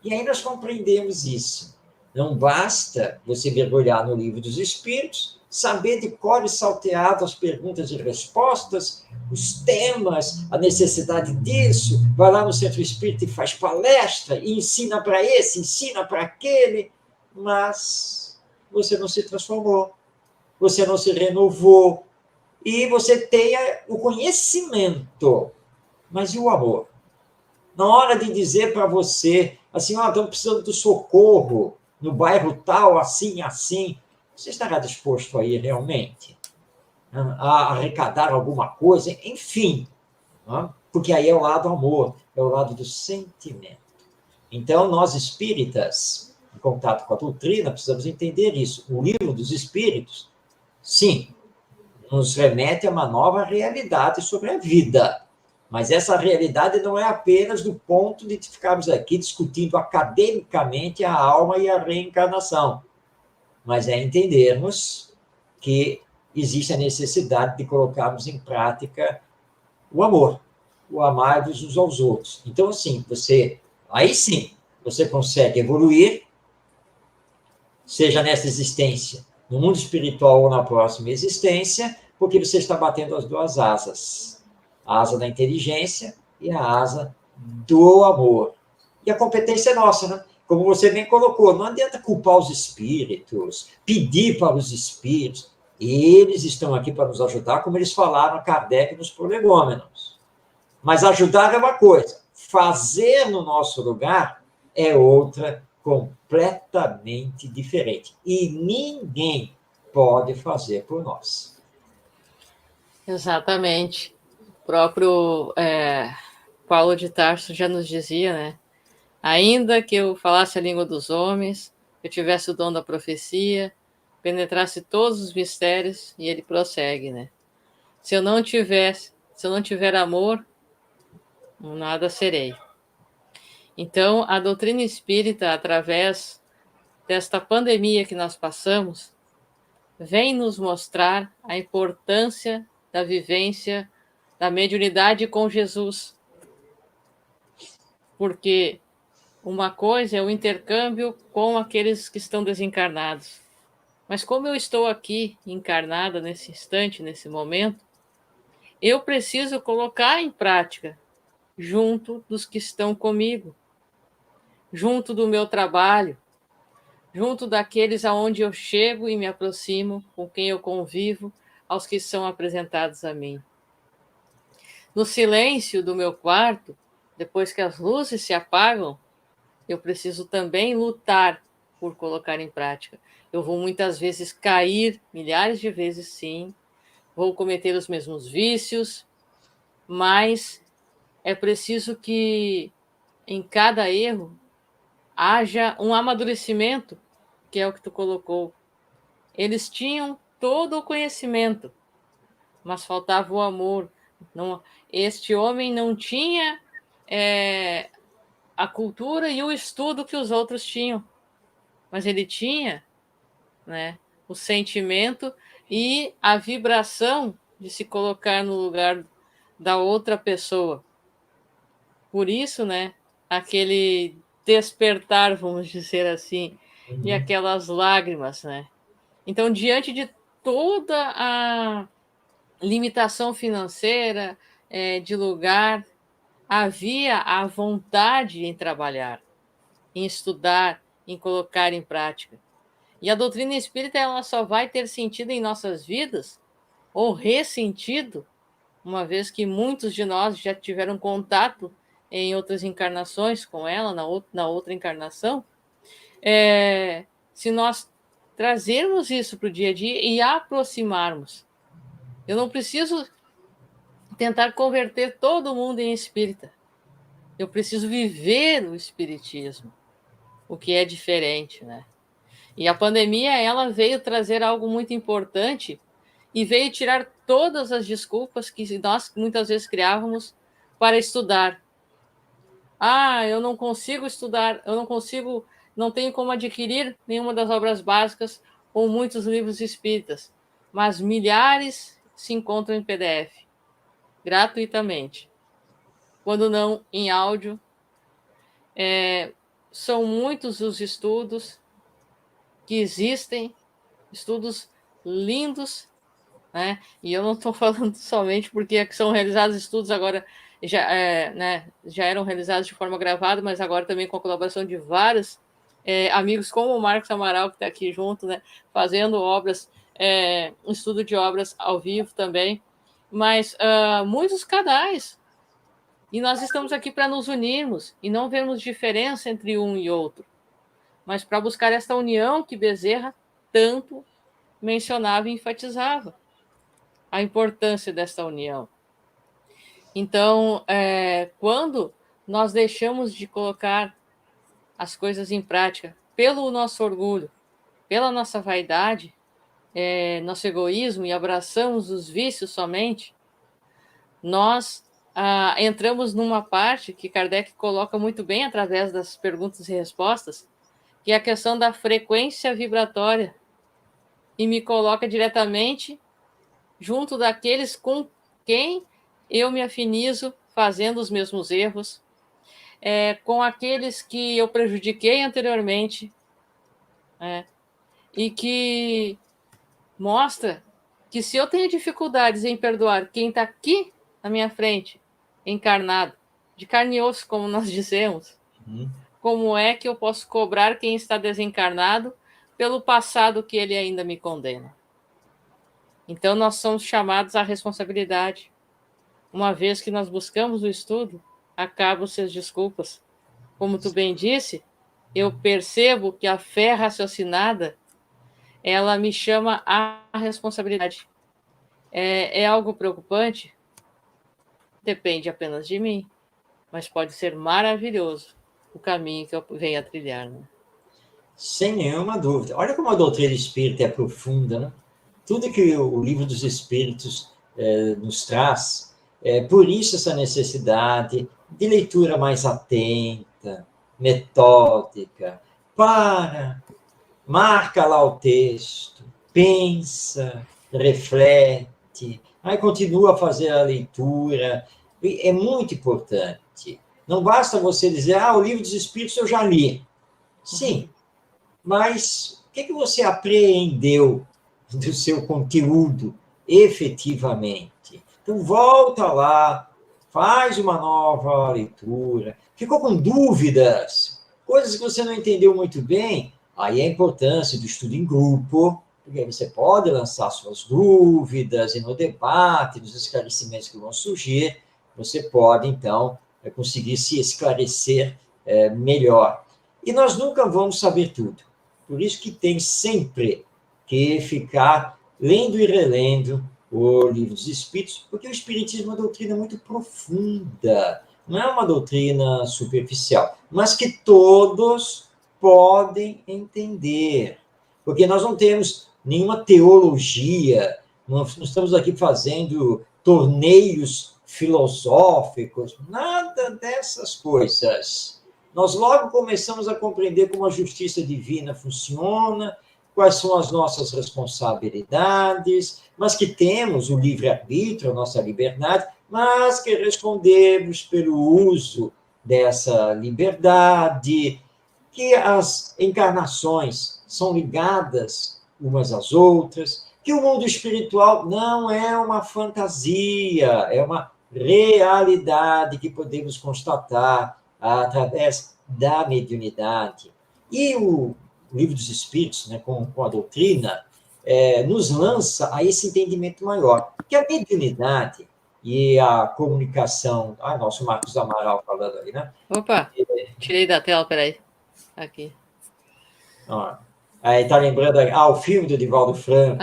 S2: E aí nós compreendemos isso. Não basta você mergulhar no livro dos Espíritos, saber de cor e salteado as perguntas e respostas, os temas, a necessidade disso, vai lá no centro espírita e faz palestra, e ensina para esse, ensina para aquele, mas você não se transformou, você não se renovou, e você tenha o conhecimento, mas e o amor? Na hora de dizer para você, assim, estamos precisando do socorro no bairro tal, assim, assim, você estará disposto a ir realmente a arrecadar alguma coisa? Enfim, porque aí é o lado do amor, é o lado do sentimento. Então, nós espíritas, em contato com a doutrina, precisamos entender isso. O livro dos espíritos, sim, nos remete a uma nova realidade sobre a vida. Mas essa realidade não é apenas do ponto de ficarmos aqui discutindo academicamente a alma e a reencarnação, mas é entendermos que existe a necessidade de colocarmos em prática o amor, o amar-vos uns aos outros. Então, assim, aí sim, você consegue evoluir, seja nessa existência, no mundo espiritual ou na próxima existência, porque você está batendo as duas asas. A asa da inteligência e a asa do amor. E a competência é nossa, né? Como você bem colocou, não adianta culpar os espíritos, pedir para os espíritos. Eles estão aqui para nos ajudar, como eles falaram a Kardec nos prolegômenos. Mas ajudar é uma coisa, fazer no nosso lugar é outra completamente diferente. E ninguém pode fazer por nós.
S1: Exatamente. O próprio Paulo de Tarso já nos dizia, né? Ainda que eu falasse a língua dos homens, eu tivesse o dom da profecia, penetrasse todos os mistérios, e ele prossegue, né? Se eu não tiver amor, nada serei. Então, a doutrina espírita, através desta pandemia que nós passamos, vem nos mostrar a importância da vivência da mediunidade com Jesus. Porque uma coisa é o intercâmbio com aqueles que estão desencarnados. Mas como eu estou aqui encarnada nesse instante, nesse momento, eu preciso colocar em prática junto dos que estão comigo, junto do meu trabalho, junto daqueles aonde eu chego e me aproximo, com quem eu convivo, aos que são apresentados a mim. No silêncio do meu quarto, depois que as luzes se apagam, eu preciso também lutar por colocar em prática. Eu vou muitas vezes cair, milhares de vezes sim, vou cometer os mesmos vícios, mas é preciso que em cada erro haja um amadurecimento, que é o que tu colocou. Eles tinham todo o conhecimento, mas faltava o amor. Não, este homem não tinha a cultura e o estudo que os outros tinham, mas ele tinha, né, o sentimento e a vibração de se colocar no lugar da outra pessoa. Por isso, né, aquele despertar, vamos dizer assim, e aquelas lágrimas, né? Então, diante de toda a limitação financeira, de lugar, havia a vontade em trabalhar, em estudar, em colocar em prática. E a doutrina espírita ela só vai ter sentido em nossas vidas, ou ressentido, uma vez que muitos de nós já tiveram contato em outras encarnações com ela, na outra encarnação, se nós trazermos isso para o dia a dia e aproximarmos. Eu não preciso tentar converter todo mundo em espírita. Eu preciso viver o espiritismo, o que é diferente, né? E a pandemia, ela veio trazer algo muito importante e veio tirar todas as desculpas que nós muitas vezes criávamos para estudar. Ah, eu não consigo estudar, não tenho como adquirir nenhuma das obras básicas ou muitos livros espíritas, mas milhares se encontram em PDF, gratuitamente. Quando não em áudio. São muitos os estudos que existem, estudos lindos, né? E eu não estou falando somente porque são realizados estudos agora, já eram realizados de forma gravada, mas agora também com a colaboração de vários amigos, como o Marcos Amaral, que está aqui junto, né? Fazendo obras, estudo de obras ao vivo também, mas muitos canais. E nós estamos aqui para nos unirmos e não vermos diferença entre um e outro, mas para buscar esta união que Bezerra tanto mencionava e enfatizava, a importância desta união. Então, quando nós deixamos de colocar as coisas em prática pelo nosso orgulho, pela nossa vaidade, nosso egoísmo e abraçamos os vícios somente, nós entramos numa parte que Kardec coloca muito bem através das perguntas e respostas, que é a questão da frequência vibratória, e me coloca diretamente junto daqueles com quem eu me afinizo fazendo os mesmos erros, com aqueles que eu prejudiquei anteriormente, e que mostra que se eu tenho dificuldades em perdoar quem está aqui na minha frente, encarnado, de carne e osso, como nós dizemos, como é que eu posso cobrar quem está desencarnado pelo passado que ele ainda me condena? Então, nós somos chamados à responsabilidade. Uma vez que nós buscamos o estudo, acabam-se as desculpas. Como tu bem disse, eu percebo que a fé raciocinada, ela me chama à responsabilidade. É algo preocupante? Depende apenas de mim, mas pode ser maravilhoso o caminho que eu venho a trilhar, né?
S2: Sem nenhuma dúvida. Olha como a doutrina espírita é profunda, né? Tudo que o Livro dos Espíritos nos traz, por isso essa necessidade de leitura mais atenta, metódica, marca lá o texto, pensa, reflete, aí continua a fazer a leitura. É muito importante. Não basta você dizer, o Livro dos Espíritos eu já li. Sim, mas o que você apreendeu do seu conteúdo efetivamente? Então, volta lá, faz uma nova leitura. Ficou com dúvidas, coisas que você não entendeu muito bem, aí a importância do estudo em grupo, porque aí você pode lançar suas dúvidas e no debate, nos esclarecimentos que vão surgir, você pode, então, conseguir se esclarecer melhor. E nós nunca vamos saber tudo. Por isso que tem sempre que ficar lendo e relendo o Livro dos Espíritos, porque o Espiritismo é uma doutrina muito profunda, não é uma doutrina superficial, mas que todos podem entender. Porque nós não temos nenhuma teologia, não estamos aqui fazendo torneios filosóficos, nada dessas coisas. Nós logo começamos a compreender como a justiça divina funciona, quais são as nossas responsabilidades, mas que temos o livre-arbítrio, a nossa liberdade, mas que respondemos pelo uso dessa liberdade, que as encarnações são ligadas umas às outras, que o mundo espiritual não é uma fantasia, é uma realidade que podemos constatar através da mediunidade. E o Livro dos Espíritos, né, com a doutrina, nos lança a esse entendimento maior, que a mediunidade e a comunicação... nosso Marcos Amaral falando aí, né?
S1: Opa, tirei da tela, peraí. Aqui.
S2: Aí está lembrando o filme do Divaldo Franco,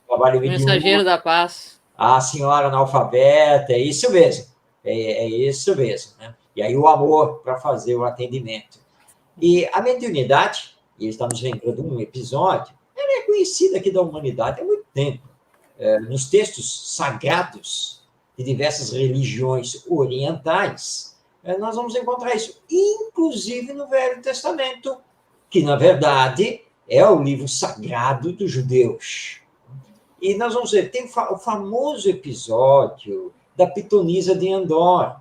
S2: trabalho
S1: Mensageiro da Paz.
S2: A Senhora Analfabeta, é isso mesmo. É isso mesmo. Né? E aí o amor para fazer o atendimento. E a mediunidade, e ele está nos lembrando um episódio, ela é conhecida aqui da humanidade há muito tempo. Nos textos sagrados de diversas religiões orientais, nós vamos encontrar isso, inclusive no Velho Testamento, que, na verdade, é o livro sagrado dos judeus. E nós vamos ver, tem o famoso episódio da pitonisa de Endor.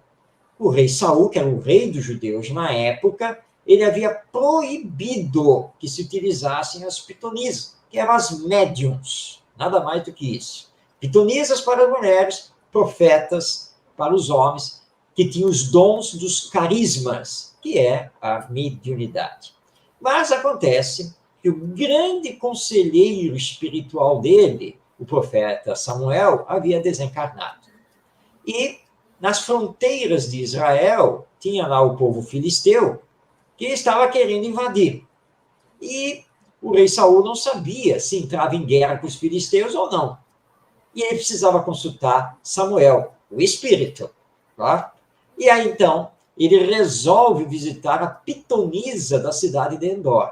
S2: O rei Saul, que era o rei dos judeus na época, ele havia proibido que se utilizassem as pitonisas, que eram as médiums, nada mais do que isso. Pitonisas para as mulheres, profetas para os homens, que tinham os dons dos carismas, que é a mediunidade. Mas acontece que o grande conselheiro espiritual dele, o profeta Samuel, havia desencarnado. E nas fronteiras de Israel, tinha lá o povo filisteu, que estava querendo invadir. E o rei Saul não sabia se entrava em guerra com os filisteus ou não. E ele precisava consultar Samuel, o espírito. Tá? E aí, então, ele resolve visitar a pitonisa da cidade de Endor.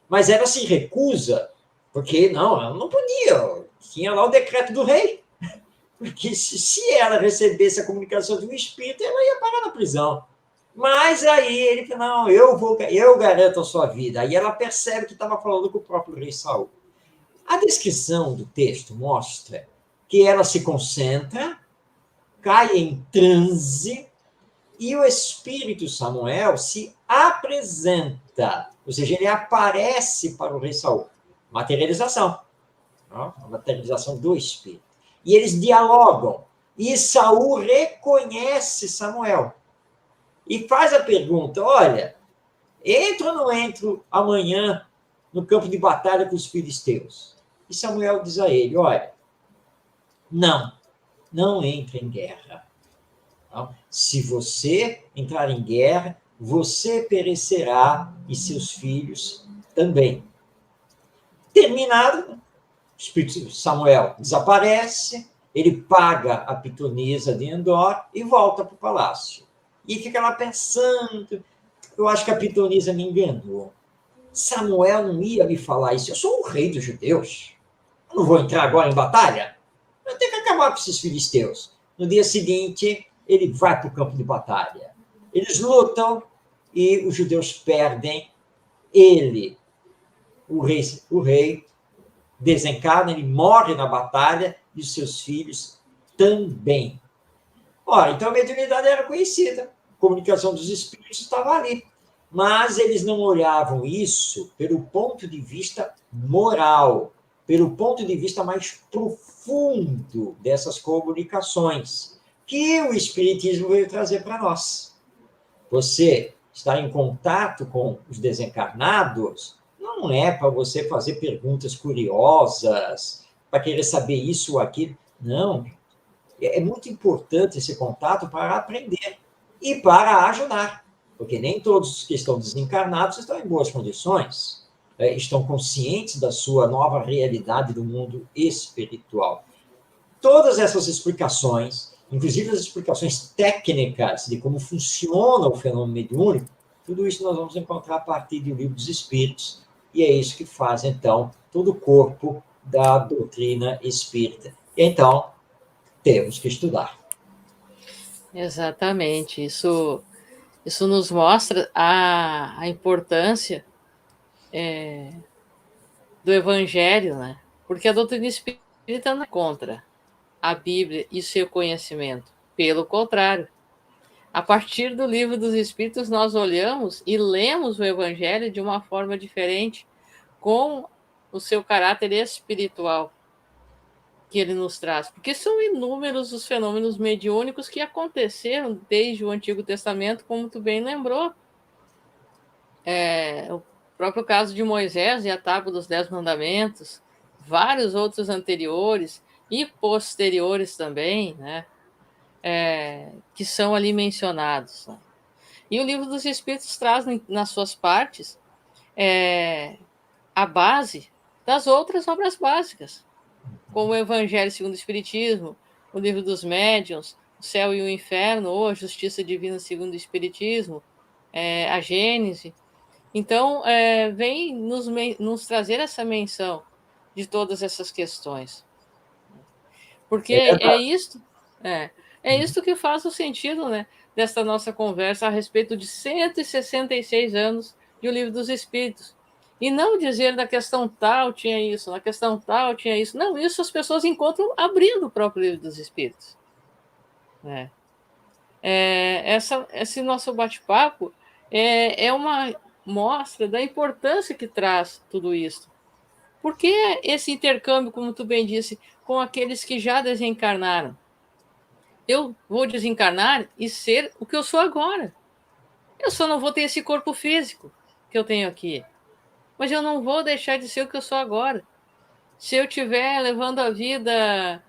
S2: Mas ela se recusa, porque ela não podia, tinha lá o decreto do rei. Porque se ela recebesse a comunicação de um espírito, ela ia parar na prisão. Mas aí ele falou, não, eu garanto a sua vida. Aí ela percebe que estava falando com o próprio rei Saul. A descrição do texto mostra que ela se concentra, cai em transe, e o espírito Samuel se apresenta, ou seja, ele aparece para o rei Saul. Materialização. A materialização do espírito. E eles dialogam. E Saul reconhece Samuel. E faz a pergunta, olha, entro ou não entro amanhã no campo de batalha com os filisteus? E Samuel diz a ele, olha, não entre em guerra. Se você entrar em guerra, você perecerá e seus filhos também. Terminado, o espírito Samuel desaparece, ele paga a pitonisa de Endor e volta para o palácio. E fica lá pensando, eu acho que a pitonisa me enganou. Samuel não ia me falar isso, eu sou o rei dos judeus. Eu não vou entrar agora em batalha? Eu tenho que acabar com esses filisteus. No dia seguinte, ele vai para o campo de batalha. Eles lutam e os judeus perdem. Ele, o rei desencarna, ele morre na batalha e os seus filhos também. Ora, então a mediunidade era conhecida, a comunicação dos espíritos estava ali. Mas eles não olhavam isso pelo ponto de vista moral, pelo ponto de vista mais profundo dessas comunicações, que o Espiritismo veio trazer para nós. Você estar em contato com os desencarnados não é para você fazer perguntas curiosas, para querer saber isso ou aquilo. Não. É muito importante esse contato para aprender e para ajudar, porque nem todos que estão desencarnados estão em boas condições, estão conscientes da sua nova realidade do mundo espiritual. Todas essas explicações, inclusive as explicações técnicas de como funciona o fenômeno mediúnico, Tudo isso nós vamos encontrar a partir do Livro dos Espíritos, e é isso que faz, então, todo o corpo da doutrina espírita. Então, temos que estudar.
S1: Exatamente. Isso nos mostra a importância do Evangelho, né? Porque a doutrina espírita não é contra a Bíblia e seu conhecimento. Pelo contrário, a partir do Livro dos Espíritos, nós olhamos e lemos o Evangelho de uma forma diferente, com o seu caráter espiritual que ele nos traz. Porque são inúmeros os fenômenos mediúnicos que aconteceram desde o Antigo Testamento, como tu bem lembrou. O próprio caso de Moisés e a Tábua dos 10 Mandamentos, vários outros anteriores e posteriores também, né? Que são ali mencionados. Né? E o Livro dos Espíritos traz nas suas partes a base das outras obras básicas, como o Evangelho segundo o Espiritismo, o Livro dos Médiuns, o Céu e o Inferno, ou a Justiça Divina segundo o Espiritismo, a Gênese. Então, vem nos trazer essa menção de todas essas questões. Porque é isto que faz o sentido, né, desta nossa conversa a respeito de 166 anos de O Livro dos Espíritos. E não dizer da questão tal tinha isso, na questão tal tinha isso. Não, isso as pessoas encontram abrindo o próprio Livro dos Espíritos. Esse nosso bate-papo é uma mostra da importância que traz tudo isso. Porque esse intercâmbio, como tu bem disse, com aqueles que já desencarnaram. Eu vou desencarnar e ser o que eu sou agora. Eu só não vou ter esse corpo físico que eu tenho aqui. Mas eu não vou deixar de ser o que eu sou agora. Se eu estiver levando a vida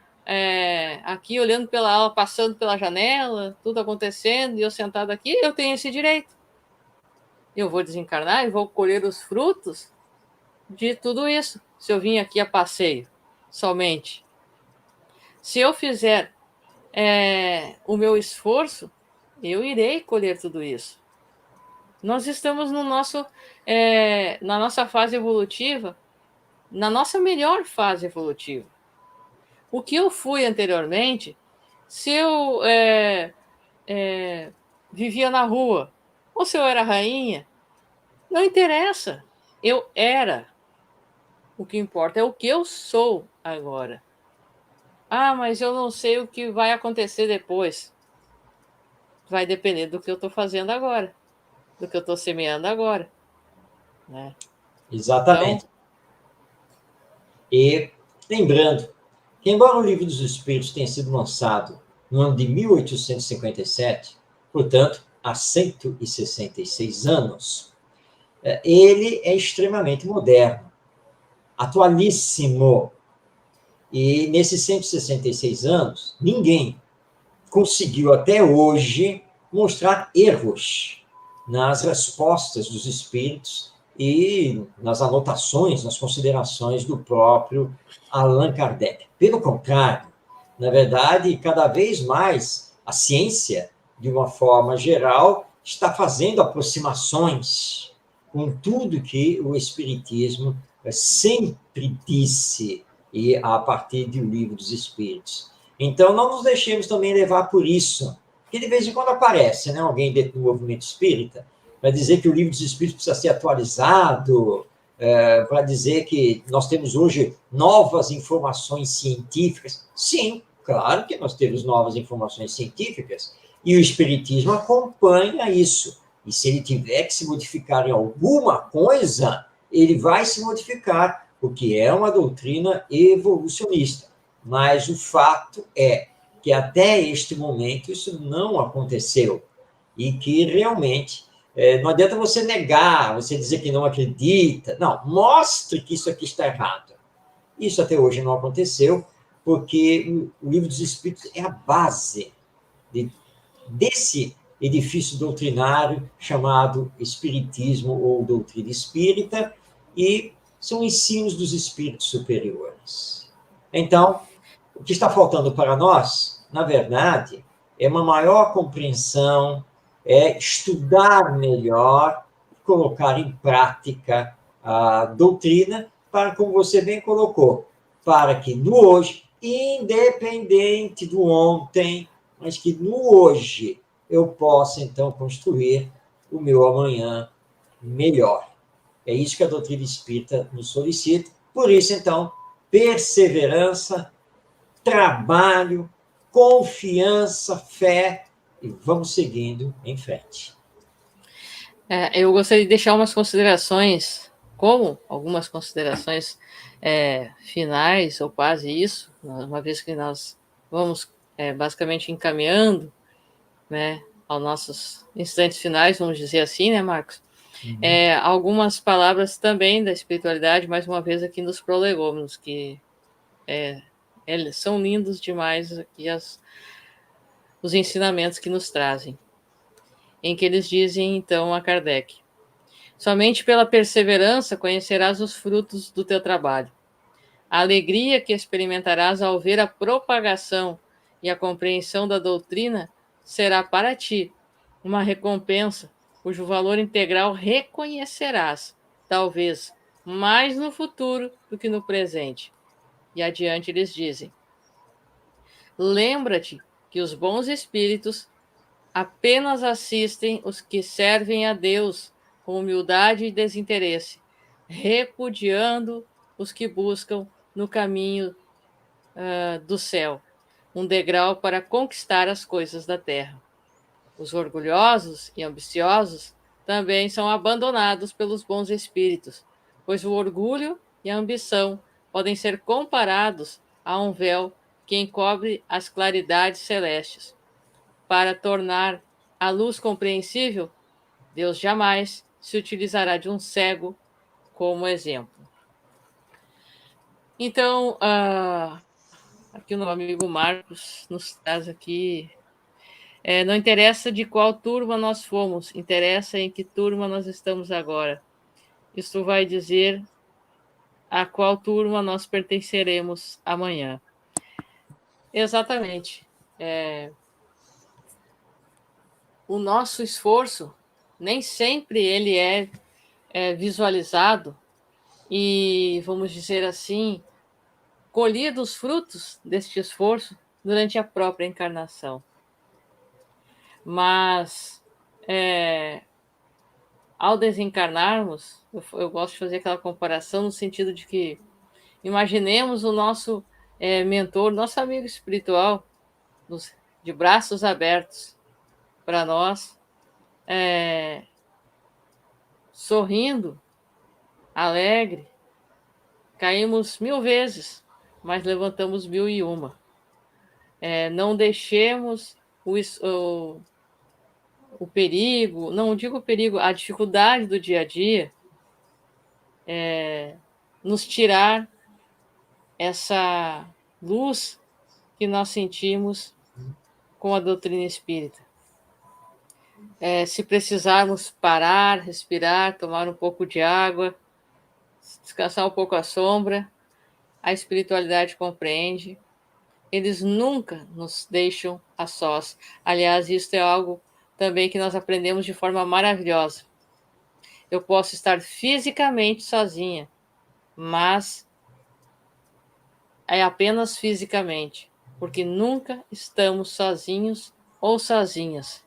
S1: aqui, olhando pela aula, passando pela janela, tudo acontecendo, e eu sentado aqui, eu tenho esse direito. Eu vou desencarnar e vou colher os frutos de tudo isso, se eu vim aqui a passeio, somente. Se eu fizer o meu esforço, eu irei colher tudo isso. Nós estamos no na nossa fase evolutiva, na nossa melhor fase evolutiva. O que eu fui anteriormente, se eu vivia na rua, ou se eu era rainha, não interessa. Eu era. O que importa é o que eu sou agora. Ah, mas eu não sei o que vai acontecer depois. Vai depender do que eu estou fazendo agora, do que eu estou semeando agora. Né?
S2: Exatamente. Então, e lembrando que, embora o Livro dos Espíritos tenha sido lançado no ano de 1857, portanto, há 166 anos, ele é extremamente moderno, atualíssimo. E nesses 166 anos, ninguém conseguiu até hoje mostrar erros nas respostas dos espíritos e nas anotações, nas considerações do próprio Allan Kardec. Pelo contrário, na verdade, cada vez mais a ciência, de uma forma geral, está fazendo aproximações com tudo que o Espiritismo sempre disse, e a partir do Livro dos Espíritos. Então, não nos deixemos também levar por isso, porque de vez em quando aparece, né, alguém dentro do movimento espírita para dizer que o Livro dos Espíritos precisa ser atualizado, para dizer que nós temos hoje novas informações científicas. Sim, claro que nós temos novas informações científicas, e o Espiritismo acompanha isso. E se ele tiver que se modificar em alguma coisa, ele vai se modificar, porque é uma doutrina evolucionista. Mas o fato é que até este momento isso não aconteceu. E que realmente não adianta você negar, você dizer que não acredita. Não, mostre que isso aqui está errado. Isso até hoje não aconteceu, porque o Livro dos Espíritos é a base desse edifício doutrinário chamado Espiritismo ou Doutrina Espírita, e são ensinos dos espíritos superiores. Então, o que está faltando para nós, na verdade, é uma maior compreensão é estudar melhor, colocar em prática a doutrina, para, como você bem colocou, para que no hoje, independente do ontem, mas que no hoje eu possa, então, construir o meu amanhã melhor. É isso que a doutrina espírita nos solicita. Por isso, então, perseverança, trabalho, confiança, fé, e vamos seguindo em frente.
S1: Eu gostaria de deixar umas considerações, como algumas considerações finais, ou quase isso, uma vez que nós vamos basicamente encaminhando, né, aos nossos instantes finais, vamos dizer assim, né, Marcos? Algumas palavras também da espiritualidade, mais uma vez aqui nos prolegômenos, que eles são lindos demais aqui os ensinamentos que nos trazem, em que eles dizem então a Kardec: somente pela perseverança conhecerás os frutos do teu trabalho. A alegria que experimentarás ao ver a propagação e a compreensão da doutrina será para ti uma recompensa cujo valor integral reconhecerás, talvez mais no futuro do que no presente. E adiante eles dizem: lembra-te que os bons espíritos apenas assistem os que servem a Deus com humildade e desinteresse, repudiando os que buscam no caminho do céu um degrau para conquistar as coisas da terra. Os orgulhosos e ambiciosos também são abandonados pelos bons espíritos, pois o orgulho e a ambição podem ser comparados a um véu que encobre as claridades celestes. Para tornar a luz compreensível, Deus jamais se utilizará de um cego como exemplo. Então, aqui o meu amigo Marcos nos traz aqui. Não interessa de qual turma nós fomos, interessa em que turma nós estamos agora. Isso vai dizer a qual turma nós pertenceremos amanhã. Exatamente. O nosso esforço nem sempre ele é visualizado e, vamos dizer assim, colhido os frutos deste esforço durante a própria encarnação. Mas, ao desencarnarmos, eu gosto de fazer aquela comparação no sentido de que imaginemos o nosso mentor, nosso amigo espiritual, de braços abertos para nós, sorrindo, alegre. Caímos 1000 vezes, mas levantamos 1001. Não deixemos o perigo, não digo o perigo, a dificuldade do dia a dia nos tirar essa luz que nós sentimos com a doutrina espírita. Se precisarmos parar, respirar, tomar um pouco de água, descansar um pouco à sombra, a espiritualidade compreende. Eles nunca nos deixam a sós. Aliás, isso é algo também que nós aprendemos de forma maravilhosa. Eu posso estar fisicamente sozinha, mas é apenas fisicamente, porque nunca estamos sozinhos ou sozinhas.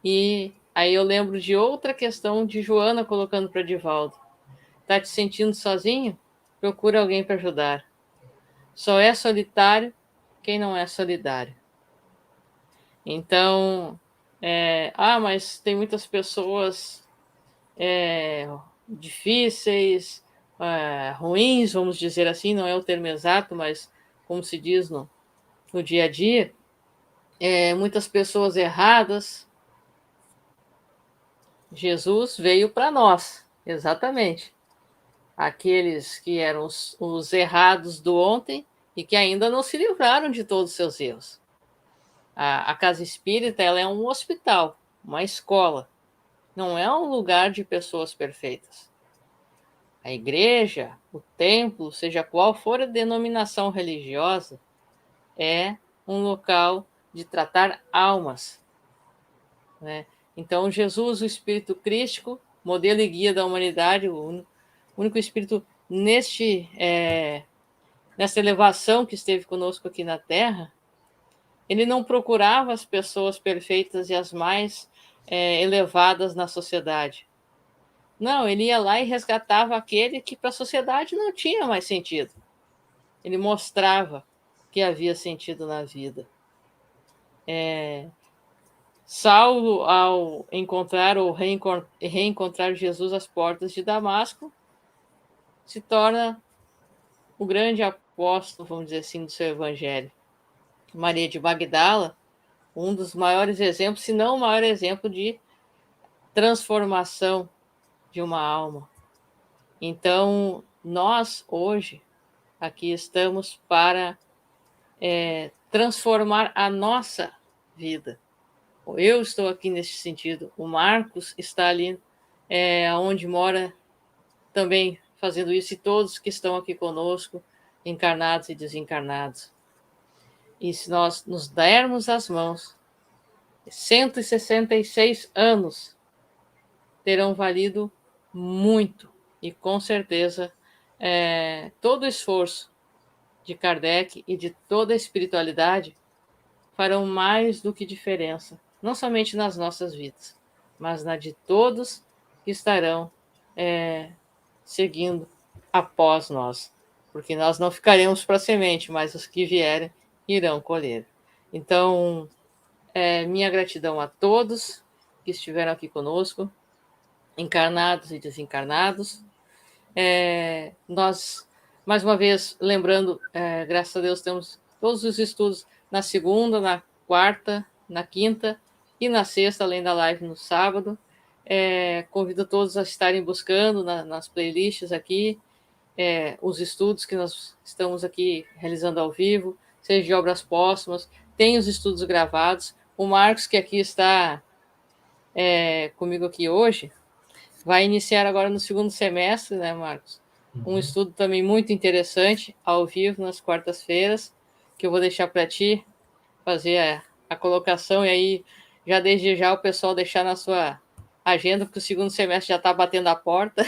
S1: E aí eu lembro de outra questão de Joana colocando para Divaldo: tá te sentindo sozinho? Procura alguém para ajudar. Só é solitário quem não é solidário. Então, mas tem muitas pessoas difíceis, ruins, vamos dizer assim, não é o termo exato, mas como se diz no dia a dia, muitas pessoas erradas. Jesus veio para nós, exatamente. Aqueles que eram os errados do ontem e que ainda não se livraram de todos os seus erros. A casa espírita, ela é um hospital, uma escola. Não é um lugar de pessoas perfeitas. A igreja, o templo, seja qual for a denominação religiosa, é um local de tratar almas, né? Então, Jesus, o Espírito crístico, modelo e guia da humanidade, o único Espírito nessa elevação que esteve conosco aqui na Terra, ele não procurava as pessoas perfeitas e as mais elevadas na sociedade. Não, ele ia lá e resgatava aquele que para a sociedade não tinha mais sentido. Ele mostrava que havia sentido na vida. Saulo, ao encontrar ou reencontrar Jesus às portas de Damasco, se torna o grande apóstolo, vamos dizer assim, do seu evangelho. Maria de Magdala, um dos maiores exemplos, se não o maior exemplo de transformação de uma alma. Então, nós, hoje, aqui estamos para transformar a nossa vida. Eu estou aqui nesse sentido. O Marcos está ali onde mora também fazendo isso, e todos que estão aqui conosco, encarnados e desencarnados. E se nós nos dermos as mãos, 166 anos terão valido muito, e com certeza todo o esforço de Kardec e de toda a espiritualidade farão mais do que diferença, não somente nas nossas vidas, mas na de todos que estarão seguindo após nós, porque nós não ficaremos para a semente, mas os que vierem irão colher. Então, minha gratidão a todos que estiveram aqui conosco, encarnados e desencarnados. Nós, mais uma vez, lembrando, graças a Deus, temos todos os estudos na segunda, na quarta, na quinta e na sexta, além da live no sábado. Convido todos a estarem buscando nas playlists aqui os estudos que nós estamos aqui realizando ao vivo, seja de obras póstumas, tem os estudos gravados. O Marcos, que aqui está comigo aqui hoje, vai iniciar agora no segundo semestre, né, Marcos? Um estudo também muito interessante, ao vivo, nas quartas-feiras, que eu vou deixar para ti fazer a colocação, e aí, já desde já, o pessoal deixar na sua agenda, porque o segundo semestre já está batendo a porta.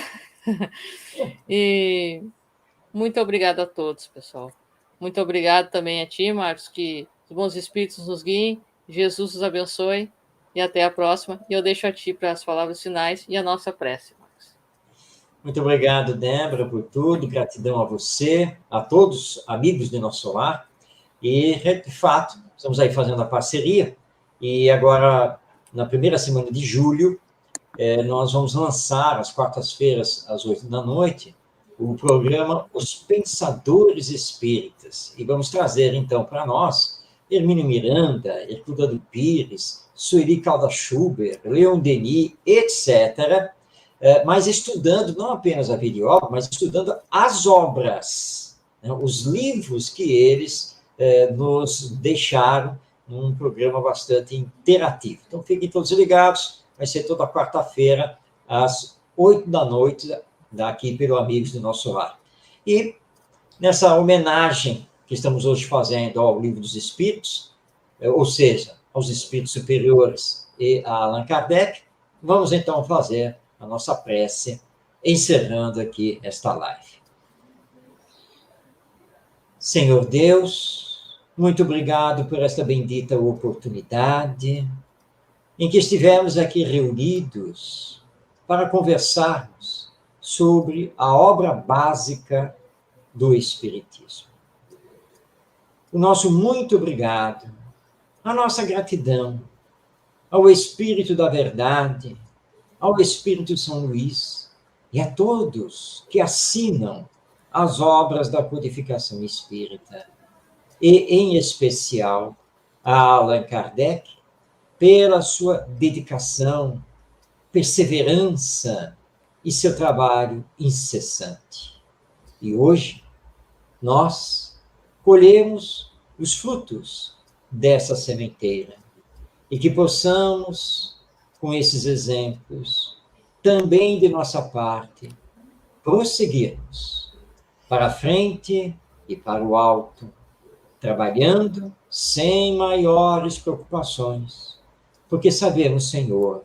S1: E muito obrigado a todos, pessoal. Muito obrigado também a ti, Marcos, que os bons espíritos nos guiem, Jesus os abençoe, e até a próxima. E eu deixo a ti para as palavras finais e a nossa prece, Marcos.
S2: Muito obrigado, Débora, por tudo. Gratidão a você, a todos, amigos de Nosso Lar. E, de fato, estamos aí fazendo a parceria. E agora, na primeira semana de julho, nós vamos lançar, às quartas-feiras, às 20h, o programa Os Pensadores Espíritas. E vamos trazer, então, para nós, Hermínio Miranda, Herculano do Pires, Sueli Caldas Schubert, Leon Denis, etc., mas estudando não apenas a vida e obra, mas estudando as obras, né, os livros que eles nos deixaram num programa bastante interativo. Então, fiquem todos ligados, vai ser toda quarta-feira, às 20h, daqui pelo Amigos do Nosso Lar. E nessa homenagem que estamos hoje fazendo ao Livro dos Espíritos, ou seja, aos Espíritos Superiores e a Allan Kardec, vamos então fazer a nossa prece, encerrando aqui esta live. Senhor Deus, muito obrigado por esta bendita oportunidade em que estivemos aqui reunidos para conversarmos sobre a obra básica do Espiritismo. O nosso muito obrigado, a nossa gratidão ao Espírito da Verdade, ao Espírito São Luís e a todos que assinam as obras da codificação espírita, e, em especial, a Allan Kardec, pela sua dedicação, perseverança e seu trabalho incessante. E hoje, nós colhemos os frutos dessa sementeira e que possamos, com esses exemplos, também de nossa parte, prosseguirmos para a frente e para o alto, trabalhando sem maiores preocupações, porque sabemos, Senhor,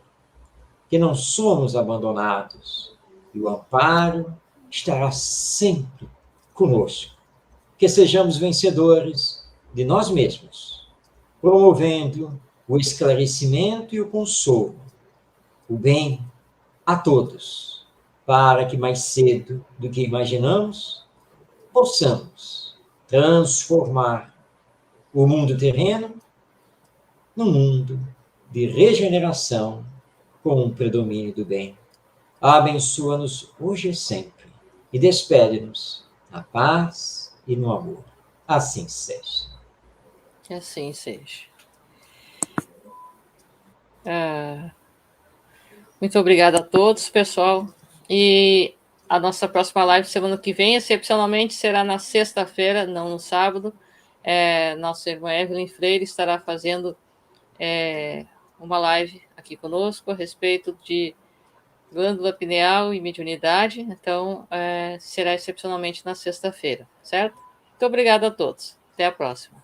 S2: que não somos abandonados e o amparo estará sempre conosco. Que sejamos vencedores de nós mesmos, promovendo o esclarecimento e o consolo, o bem a todos, para que mais cedo do que imaginamos, possamos transformar o mundo terreno num mundo de regeneração com o predomínio do bem. Abençoa-nos hoje e sempre e despede-nos na paz e no amor. Assim seja.
S1: Que assim seja. Muito obrigada a todos, pessoal. E a nossa próxima live semana que vem, excepcionalmente, será na sexta-feira, não no sábado. Nossa irmã Evelyn Freire estará fazendo uma live aqui conosco a respeito de glândula pineal e mediunidade. Então, será excepcionalmente na sexta-feira, certo? Muito obrigada a todos. Até a próxima.